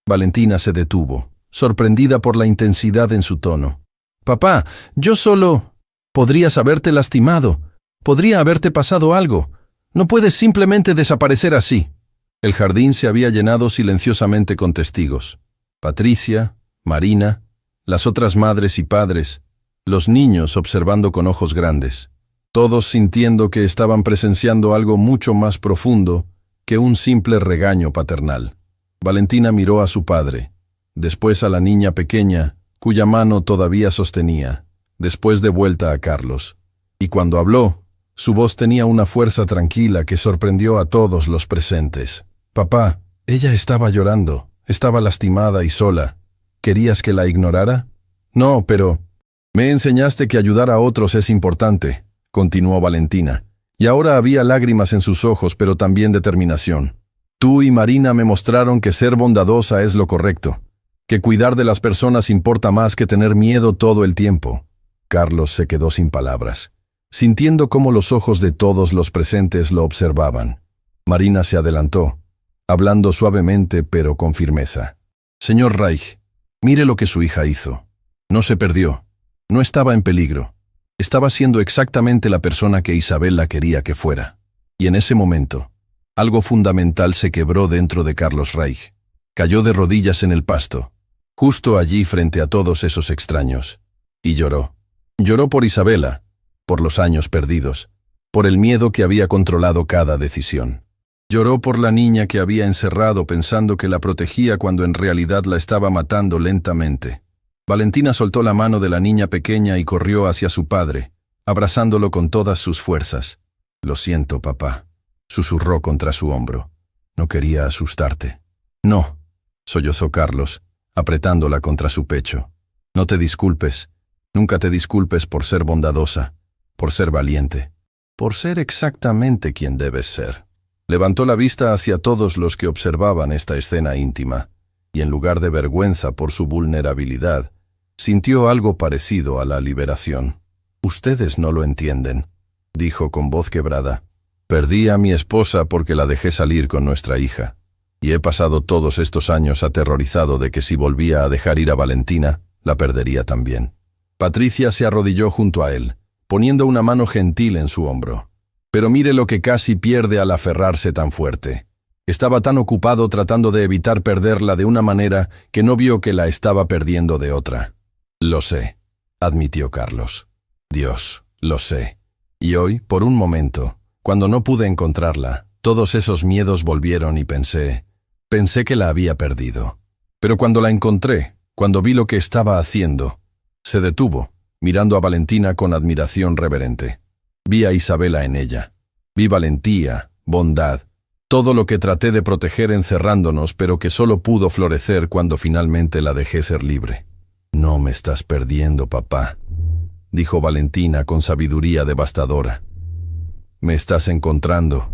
Valentina se detuvo, sorprendida por la intensidad en su tono. «Papá, yo solo... Podrías haberte lastimado. Podría haberte pasado algo. No puedes simplemente desaparecer así». El jardín se había llenado silenciosamente con testigos. Patricia, Marina, las otras madres y padres, los niños observando con ojos grandes, todos sintiendo que estaban presenciando algo mucho más profundo que un simple regaño paternal. Valentina miró a su padre, después a la niña pequeña, cuya mano todavía sostenía, después de vuelta a Carlos. Y cuando habló, su voz tenía una fuerza tranquila que sorprendió a todos los presentes. «Papá, ella estaba llorando, estaba lastimada y sola. ¿Querías que la ignorara?». «No, pero... me enseñaste que ayudar a otros es importante», continuó Valentina, y ahora había lágrimas en sus ojos, pero también determinación. «Tú y Marina me mostraron que ser bondadosa es lo correcto, que cuidar de las personas importa más que tener miedo todo el tiempo». Carlos se quedó sin palabras, sintiendo cómo los ojos de todos los presentes lo observaban. Marina se adelantó, hablando suavemente pero con firmeza. «Señor Reich, mire lo que su hija hizo. No se perdió, no estaba en peligro. Estaba siendo exactamente la persona que Isabela quería que fuera». Y en ese momento, algo fundamental se quebró dentro de Carlos Reich. Cayó de rodillas en el pasto, justo allí frente a todos esos extraños, y lloró. Lloró por Isabela, por los años perdidos, por el miedo que había controlado cada decisión. Lloró por la niña que había encerrado pensando que la protegía cuando en realidad la estaba matando lentamente. Valentina soltó la mano de la niña pequeña y corrió hacia su padre, abrazándolo con todas sus fuerzas. «Lo siento, papá», susurró contra su hombro. «No quería asustarte». «No», sollozó Carlos, apretándola contra su pecho. «No te disculpes. Nunca te disculpes por ser bondadosa, por ser valiente, por ser exactamente quien debes ser». Levantó la vista hacia todos los que observaban esta escena íntima, y en lugar de vergüenza por su vulnerabilidad, sintió algo parecido a la liberación. «Ustedes no lo entienden», dijo con voz quebrada. «Perdí a mi esposa porque la dejé salir con nuestra hija, y he pasado todos estos años aterrorizado de que si volvía a dejar ir a Valentina, la perdería también». Patricia se arrodilló junto a él, poniendo una mano gentil en su hombro. Pero mire lo que casi pierde al aferrarse tan fuerte. Estaba tan ocupado tratando de evitar perderla de una manera que no vio que la estaba perdiendo de otra. «Lo sé», admitió Carlos. «Dios, lo sé. Y hoy, por un momento, cuando no pude encontrarla, todos esos miedos volvieron y pensé que la había perdido. Pero cuando la encontré, cuando vi lo que estaba haciendo», se detuvo, mirando a Valentina con admiración reverente. «Vi a Isabela en ella. Vi valentía, bondad, todo lo que traté de proteger encerrándonos, pero que solo pudo florecer cuando finalmente la dejé ser libre». «No me estás perdiendo, papá», dijo Valentina con sabiduría devastadora. «Me estás encontrando.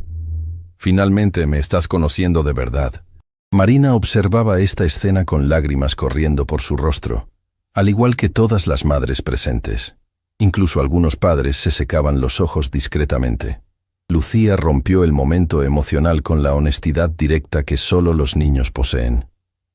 Finalmente me estás conociendo de verdad». Marina observaba esta escena con lágrimas corriendo por su rostro, al igual que todas las madres presentes. Incluso algunos padres se secaban los ojos discretamente. Lucía rompió el momento emocional con la honestidad directa que solo los niños poseen.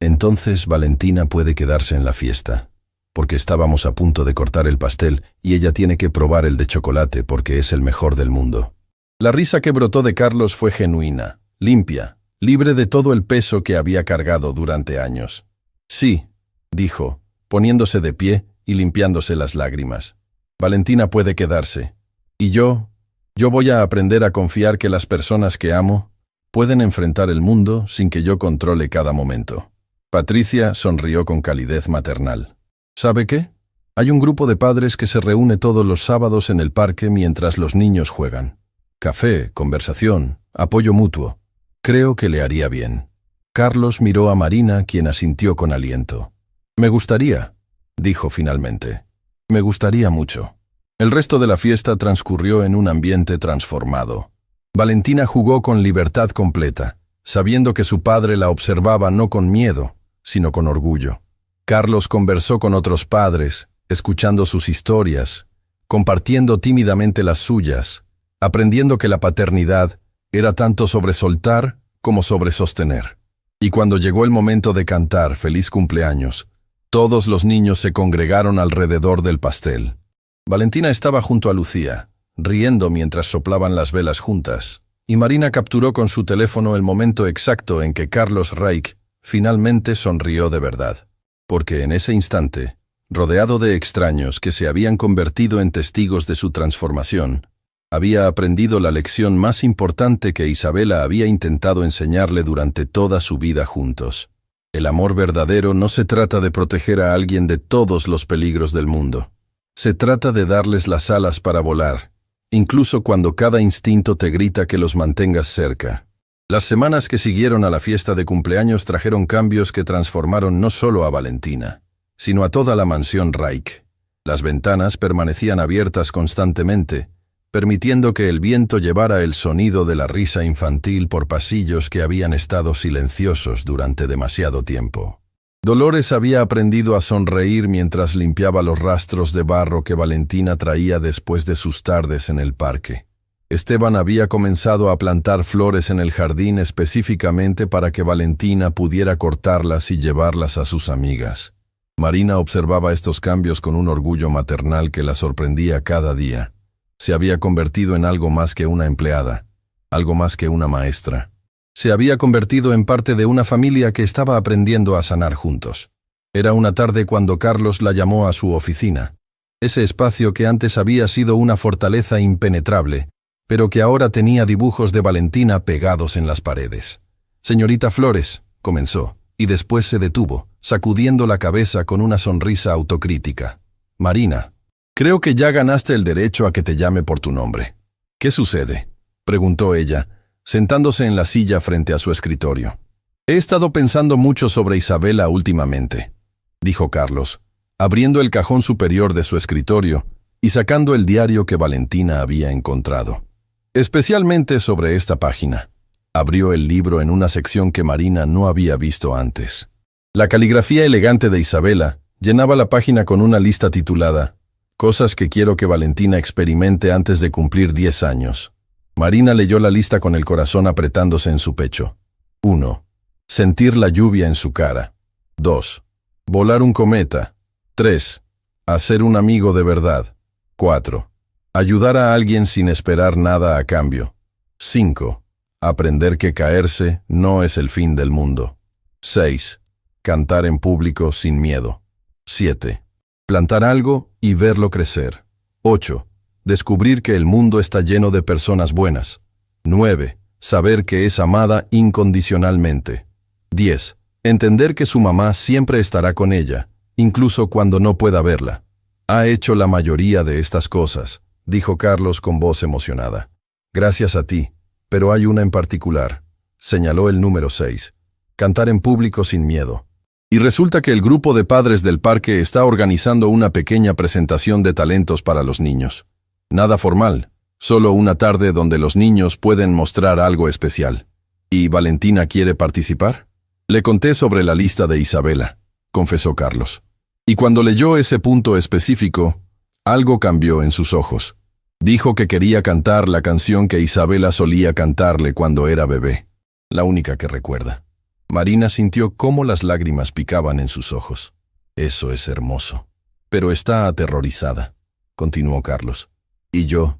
«Entonces Valentina puede quedarse en la fiesta, porque estábamos a punto de cortar el pastel y ella tiene que probar el de chocolate porque es el mejor del mundo». La risa que brotó de Carlos fue genuina, limpia, libre de todo el peso que había cargado durante años. «Sí», dijo, poniéndose de pie y limpiándose las lágrimas. «Valentina puede quedarse. Y yo voy a aprender a confiar que las personas que amo Pueden enfrentar el mundo sin que yo controle cada momento. Patricia sonrió con calidez maternal. ¿Sabe qué? Hay un grupo de padres que se reúne todos los sábados en el parque mientras los niños juegan. Café, conversación, apoyo mutuo. Creo que le haría bien. Carlos miró a Marina, quien asintió con aliento. Me gustaría, dijo finalmente. Me gustaría mucho. El resto de la fiesta transcurrió en un ambiente transformado. Valentina jugó con libertad completa, sabiendo que su padre la observaba no con miedo, sino con orgullo. Carlos conversó con otros padres, escuchando sus historias, compartiendo tímidamente las suyas, aprendiendo que la paternidad era tanto sobre soltar como sobre sostener. Y cuando llegó el momento de cantar Feliz cumpleaños, todos los niños se congregaron alrededor del pastel. Valentina estaba junto a Lucía, riendo mientras soplaban las velas juntas, y Marina capturó con su teléfono el momento exacto en que Carlos Reich finalmente sonrió de verdad. Porque en ese instante, rodeado de extraños que se habían convertido en testigos de su transformación, había aprendido la lección más importante que Isabela había intentado enseñarle durante toda su vida juntos. El amor verdadero no se trata de proteger a alguien de todos los peligros del mundo. Se trata de darles las alas para volar, incluso cuando cada instinto te grita que los mantengas cerca. Las semanas que siguieron a la fiesta de cumpleaños trajeron cambios que transformaron no solo a Valentina, sino a toda la mansión Reich. Las ventanas permanecían abiertas constantemente, permitiendo que el viento llevara el sonido de la risa infantil por pasillos que habían estado silenciosos durante demasiado tiempo. Dolores había aprendido a sonreír mientras limpiaba los rastros de barro que Valentina traía después de sus tardes en el parque. Esteban había comenzado a plantar flores en el jardín específicamente para que Valentina pudiera cortarlas y llevarlas a sus amigas. Marina observaba estos cambios con un orgullo maternal que la sorprendía cada día. Se había convertido en algo más que una empleada, algo más que una maestra. Se había convertido en parte de una familia que estaba aprendiendo a sanar juntos. Era una tarde cuando Carlos la llamó a su oficina. Ese espacio que antes había sido una fortaleza impenetrable, pero que ahora tenía dibujos de Valentina pegados en las paredes. «Señorita Flores», comenzó, y después se detuvo, sacudiendo la cabeza con una sonrisa autocrítica. «Marina, creo que ya ganaste el derecho a que te llame por tu nombre». «¿Qué sucede?», preguntó ella, sentándose en la silla frente a su escritorio. «He estado pensando mucho sobre Isabela últimamente», dijo Carlos, abriendo el cajón superior de su escritorio y sacando el diario que Valentina había encontrado. «Especialmente sobre esta página». Abrió el libro en una sección que Marina no había visto antes. La caligrafía elegante de Isabela llenaba la página con una lista titulada «Cosas que quiero que Valentina experimente antes de cumplir 10 años». Marina leyó la lista con el corazón apretándose en su pecho. 1. Sentir la lluvia en su cara. 2. Volar un cometa. 3. Hacer un amigo de verdad. 4. Ayudar a alguien sin esperar nada a cambio. 5. Aprender que caerse no es el fin del mundo. 6. Cantar en público sin miedo. 7. Plantar algo y verlo crecer. 8. Descubrir que el mundo está lleno de personas buenas. 9. Saber que es amada incondicionalmente. 10. Entender que su mamá siempre estará con ella, incluso cuando no pueda verla. Ha hecho la mayoría de estas cosas, dijo Carlos con voz emocionada. Gracias a ti, pero hay una en particular, señaló el número 6. Cantar en público sin miedo. Y resulta que el grupo de padres del parque está organizando una pequeña presentación de talentos para los niños. Nada formal, solo una tarde donde los niños pueden mostrar algo especial. ¿Y Valentina quiere participar? Le conté sobre la lista de Isabela, confesó Carlos. Y cuando leyó ese punto específico, algo cambió en sus ojos. Dijo que quería cantar la canción que Isabela solía cantarle cuando era bebé, la única que recuerda. Marina sintió cómo las lágrimas picaban en sus ojos. Eso es hermoso. Pero está aterrorizada, continuó Carlos. Y yo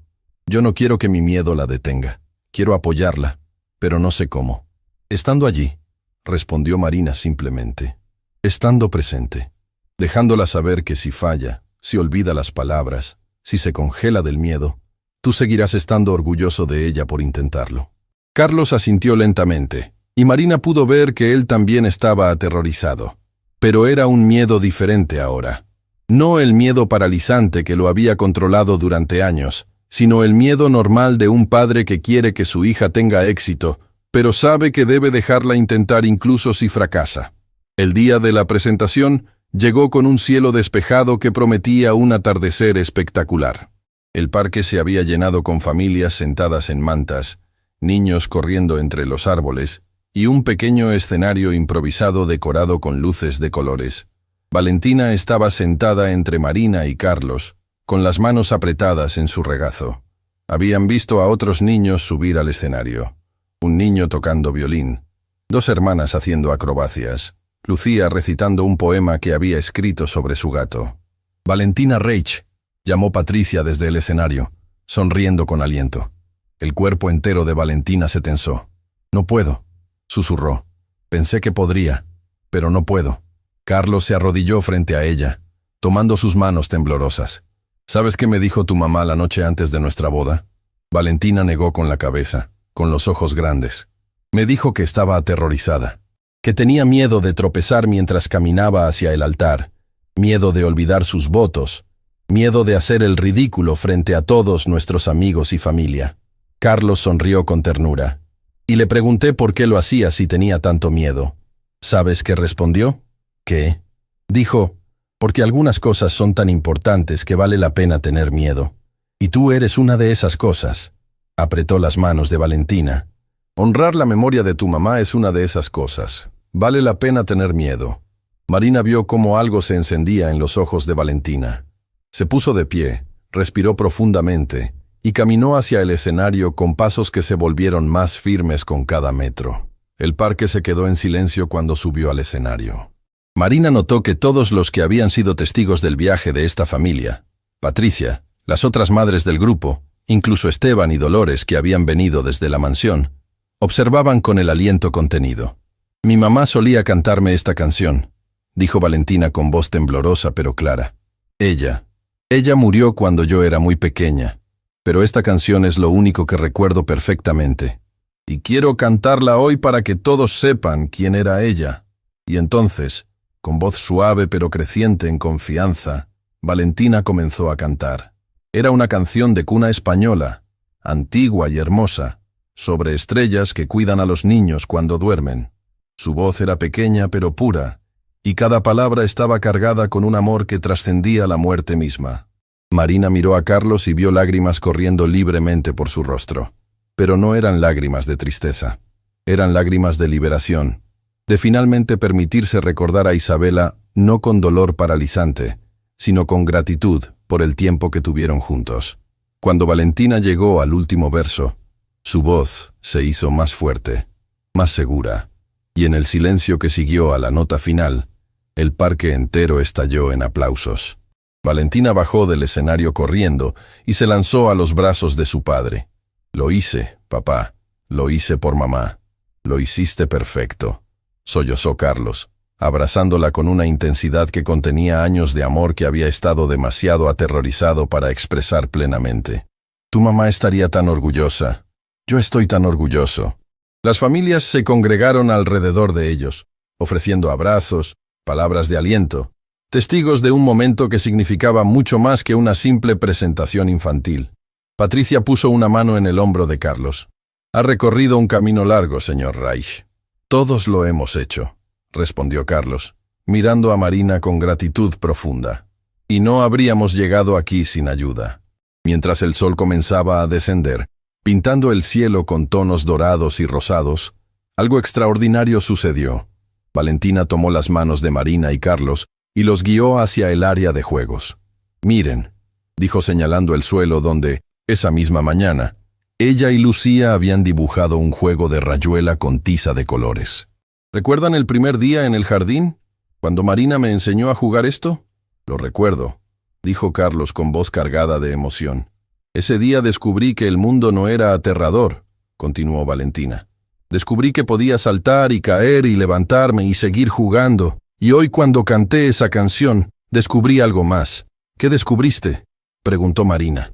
no quiero que mi miedo la detenga. Quiero apoyarla, pero no sé cómo. Estando allí, respondió Marina simplemente. Estando presente, dejándola saber que si falla, si olvida las palabras, si se congela del miedo, tú seguirás estando orgulloso de ella por intentarlo. Carlos asintió lentamente, y Marina pudo ver que él también estaba aterrorizado. Pero era un miedo diferente ahora. No el miedo paralizante que lo había controlado durante años, sino el miedo normal de un padre que quiere que su hija tenga éxito, pero sabe que debe dejarla intentar incluso si fracasa. El día de la presentación llegó con un cielo despejado que prometía un atardecer espectacular. El parque se había llenado con familias sentadas en mantas, niños corriendo entre los árboles y un pequeño escenario improvisado decorado con luces de colores. Valentina estaba sentada entre Marina y Carlos, con las manos apretadas en su regazo. Habían visto a otros niños subir al escenario. Un niño tocando violín, 2 hermanas haciendo acrobacias, Lucía recitando un poema que había escrito sobre su gato. «Valentina Reich», llamó Patricia desde el escenario, sonriendo con aliento. El cuerpo entero de Valentina se tensó. «No puedo», susurró. «Pensé que podría, pero no puedo». Carlos se arrodilló frente a ella, tomando sus manos temblorosas. «¿Sabes qué me dijo tu mamá la noche antes de nuestra boda?» Valentina negó con la cabeza, con los ojos grandes. «Me dijo que estaba aterrorizada, que tenía miedo de tropezar mientras caminaba hacia el altar, miedo de olvidar sus votos, miedo de hacer el ridículo frente a todos nuestros amigos y familia». Carlos sonrió con ternura, y le pregunté por qué lo hacía si tenía tanto miedo. ¿Sabes qué respondió? ¿Qué? Dijo, porque algunas cosas son tan importantes que vale la pena tener miedo. Y tú eres una de esas cosas. Apretó las manos de Valentina. Honrar la memoria de tu mamá es una de esas cosas. Vale la pena tener miedo. Marina vio cómo algo se encendía en los ojos de Valentina. Se puso de pie, respiró profundamente y caminó hacia el escenario con pasos que se volvieron más firmes con cada metro. El parque se quedó en silencio cuando subió al escenario. Marina notó que todos los que habían sido testigos del viaje de esta familia, Patricia, las otras madres del grupo, incluso Esteban y Dolores que habían venido desde la mansión, observaban con el aliento contenido. «Mi mamá solía cantarme esta canción», dijo Valentina con voz temblorosa pero clara. Ella murió cuando yo era muy pequeña, pero esta canción es lo único que recuerdo perfectamente. Y quiero cantarla hoy para que todos sepan quién era ella». Y entonces, con voz suave pero creciente en confianza, Valentina comenzó a cantar. Era una canción de cuna española, antigua y hermosa, sobre estrellas que cuidan a los niños cuando duermen. Su voz era pequeña pero pura, y cada palabra estaba cargada con un amor que trascendía la muerte misma. Marina miró a Carlos y vio lágrimas corriendo libremente por su rostro. Pero no eran lágrimas de tristeza. Eran lágrimas de liberación, de finalmente permitirse recordar a Isabela no con dolor paralizante, sino con gratitud por el tiempo que tuvieron juntos. Cuando Valentina llegó al último verso, su voz se hizo más fuerte, más segura, y en el silencio que siguió a la nota final, el parque entero estalló en aplausos. Valentina bajó del escenario corriendo y se lanzó a los brazos de su padre. «Lo hice, papá, lo hice por mamá. Lo hiciste perfecto», sollozó Carlos, abrazándola con una intensidad que contenía años de amor que había estado demasiado aterrorizado para expresar plenamente. «Tu mamá estaría tan orgullosa. Yo estoy tan orgulloso». Las familias se congregaron alrededor de ellos, ofreciendo abrazos, palabras de aliento, testigos de un momento que significaba mucho más que una simple presentación infantil. Patricia puso una mano en el hombro de Carlos. «Ha recorrido un camino largo, señor Reich». «Todos lo hemos hecho», respondió Carlos, mirando a Marina con gratitud profunda. «Y no habríamos llegado aquí sin ayuda». Mientras el sol comenzaba a descender, pintando el cielo con tonos dorados y rosados, algo extraordinario sucedió. Valentina tomó las manos de Marina y Carlos y los guió hacia el área de juegos. «Miren», dijo señalando el suelo donde, esa misma mañana, ella y Lucía habían dibujado un juego de rayuela con tiza de colores. «¿Recuerdan el primer día en el jardín, cuando Marina me enseñó a jugar esto?» «Lo recuerdo», dijo Carlos con voz cargada de emoción. «Ese día descubrí que el mundo no era aterrador», continuó Valentina. «Descubrí que podía saltar y caer y levantarme y seguir jugando. Y hoy cuando canté esa canción, descubrí algo más». «¿Qué descubriste?», preguntó Marina.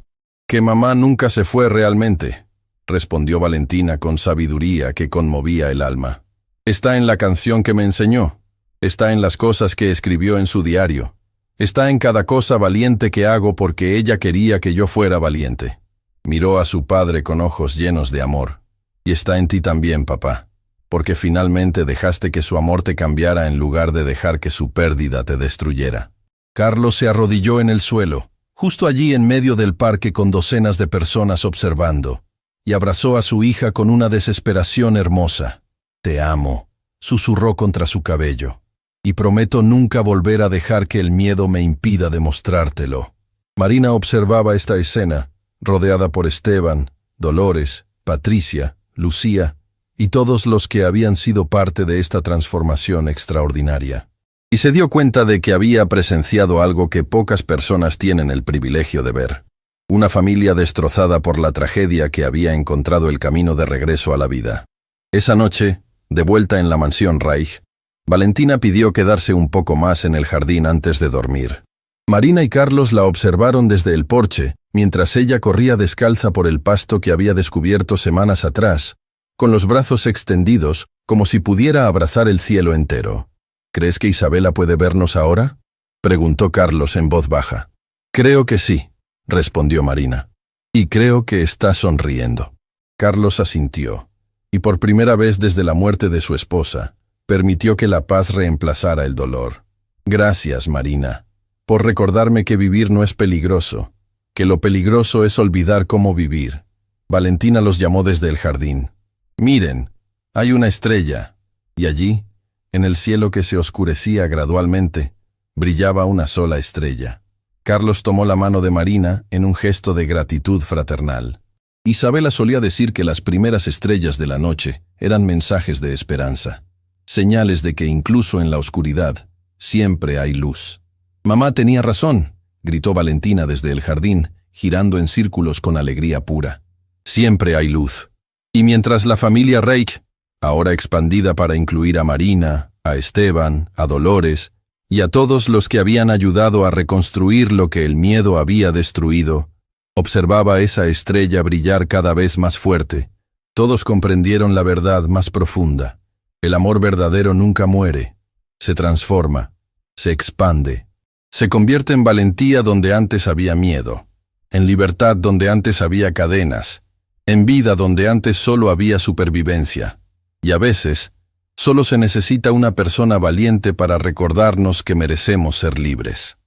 «Que mamá nunca se fue realmente», respondió Valentina con sabiduría que conmovía el alma. Está en la canción que me enseñó, está en las cosas que escribió en su diario, está en cada cosa valiente que hago porque ella quería que yo fuera valiente. Miró a su padre con ojos llenos de amor. Y está en ti también, papá, porque finalmente dejaste que su amor te cambiara en lugar de dejar que su pérdida te destruyera. Carlos se arrodilló en el suelo, justo allí en medio del parque con docenas de personas observando, y abrazó a su hija con una desesperación hermosa. Te amo, susurró contra su cabello, y prometo nunca volver a dejar que el miedo me impida demostrártelo. Marina observaba esta escena, rodeada por Esteban, Dolores, Patricia, Lucía y todos los que habían sido parte de esta transformación extraordinaria. Y se dio cuenta de que había presenciado algo que pocas personas tienen el privilegio de ver. Una familia destrozada por la tragedia que había encontrado el camino de regreso a la vida. Esa noche, de vuelta en la mansión Reich, Valentina pidió quedarse un poco más en el jardín antes de dormir. Marina y Carlos la observaron desde el porche, mientras ella corría descalza por el pasto que había descubierto semanas atrás, con los brazos extendidos, como si pudiera abrazar el cielo entero. ¿Crees que Isabela puede vernos ahora?, preguntó Carlos en voz baja. Creo que sí, respondió Marina. Y creo que está sonriendo. Carlos asintió, y por primera vez desde la muerte de su esposa, permitió que la paz reemplazara el dolor. Gracias, Marina, por recordarme que vivir no es peligroso, que lo peligroso es olvidar cómo vivir. Valentina los llamó desde el jardín. Miren, hay una estrella, y allí, en el cielo que se oscurecía gradualmente, brillaba una sola estrella. Carlos tomó la mano de Marina en un gesto de gratitud fraternal. Isabela solía decir que las primeras estrellas de la noche eran mensajes de esperanza, señales de que incluso en la oscuridad siempre hay luz. Mamá tenía razón, gritó Valentina desde el jardín, girando en círculos con alegría pura. Siempre hay luz. Y mientras la familia Reich, ahora expandida para incluir a Marina, a Esteban, a Dolores y a todos los que habían ayudado a reconstruir lo que el miedo había destruido, observaba esa estrella brillar cada vez más fuerte, todos comprendieron la verdad más profunda. El amor verdadero nunca muere, se transforma, se expande, se convierte en valentía donde antes había miedo, en libertad donde antes había cadenas, en vida donde antes solo había supervivencia. Y a veces, solo se necesita una persona valiente para recordarnos que merecemos ser libres.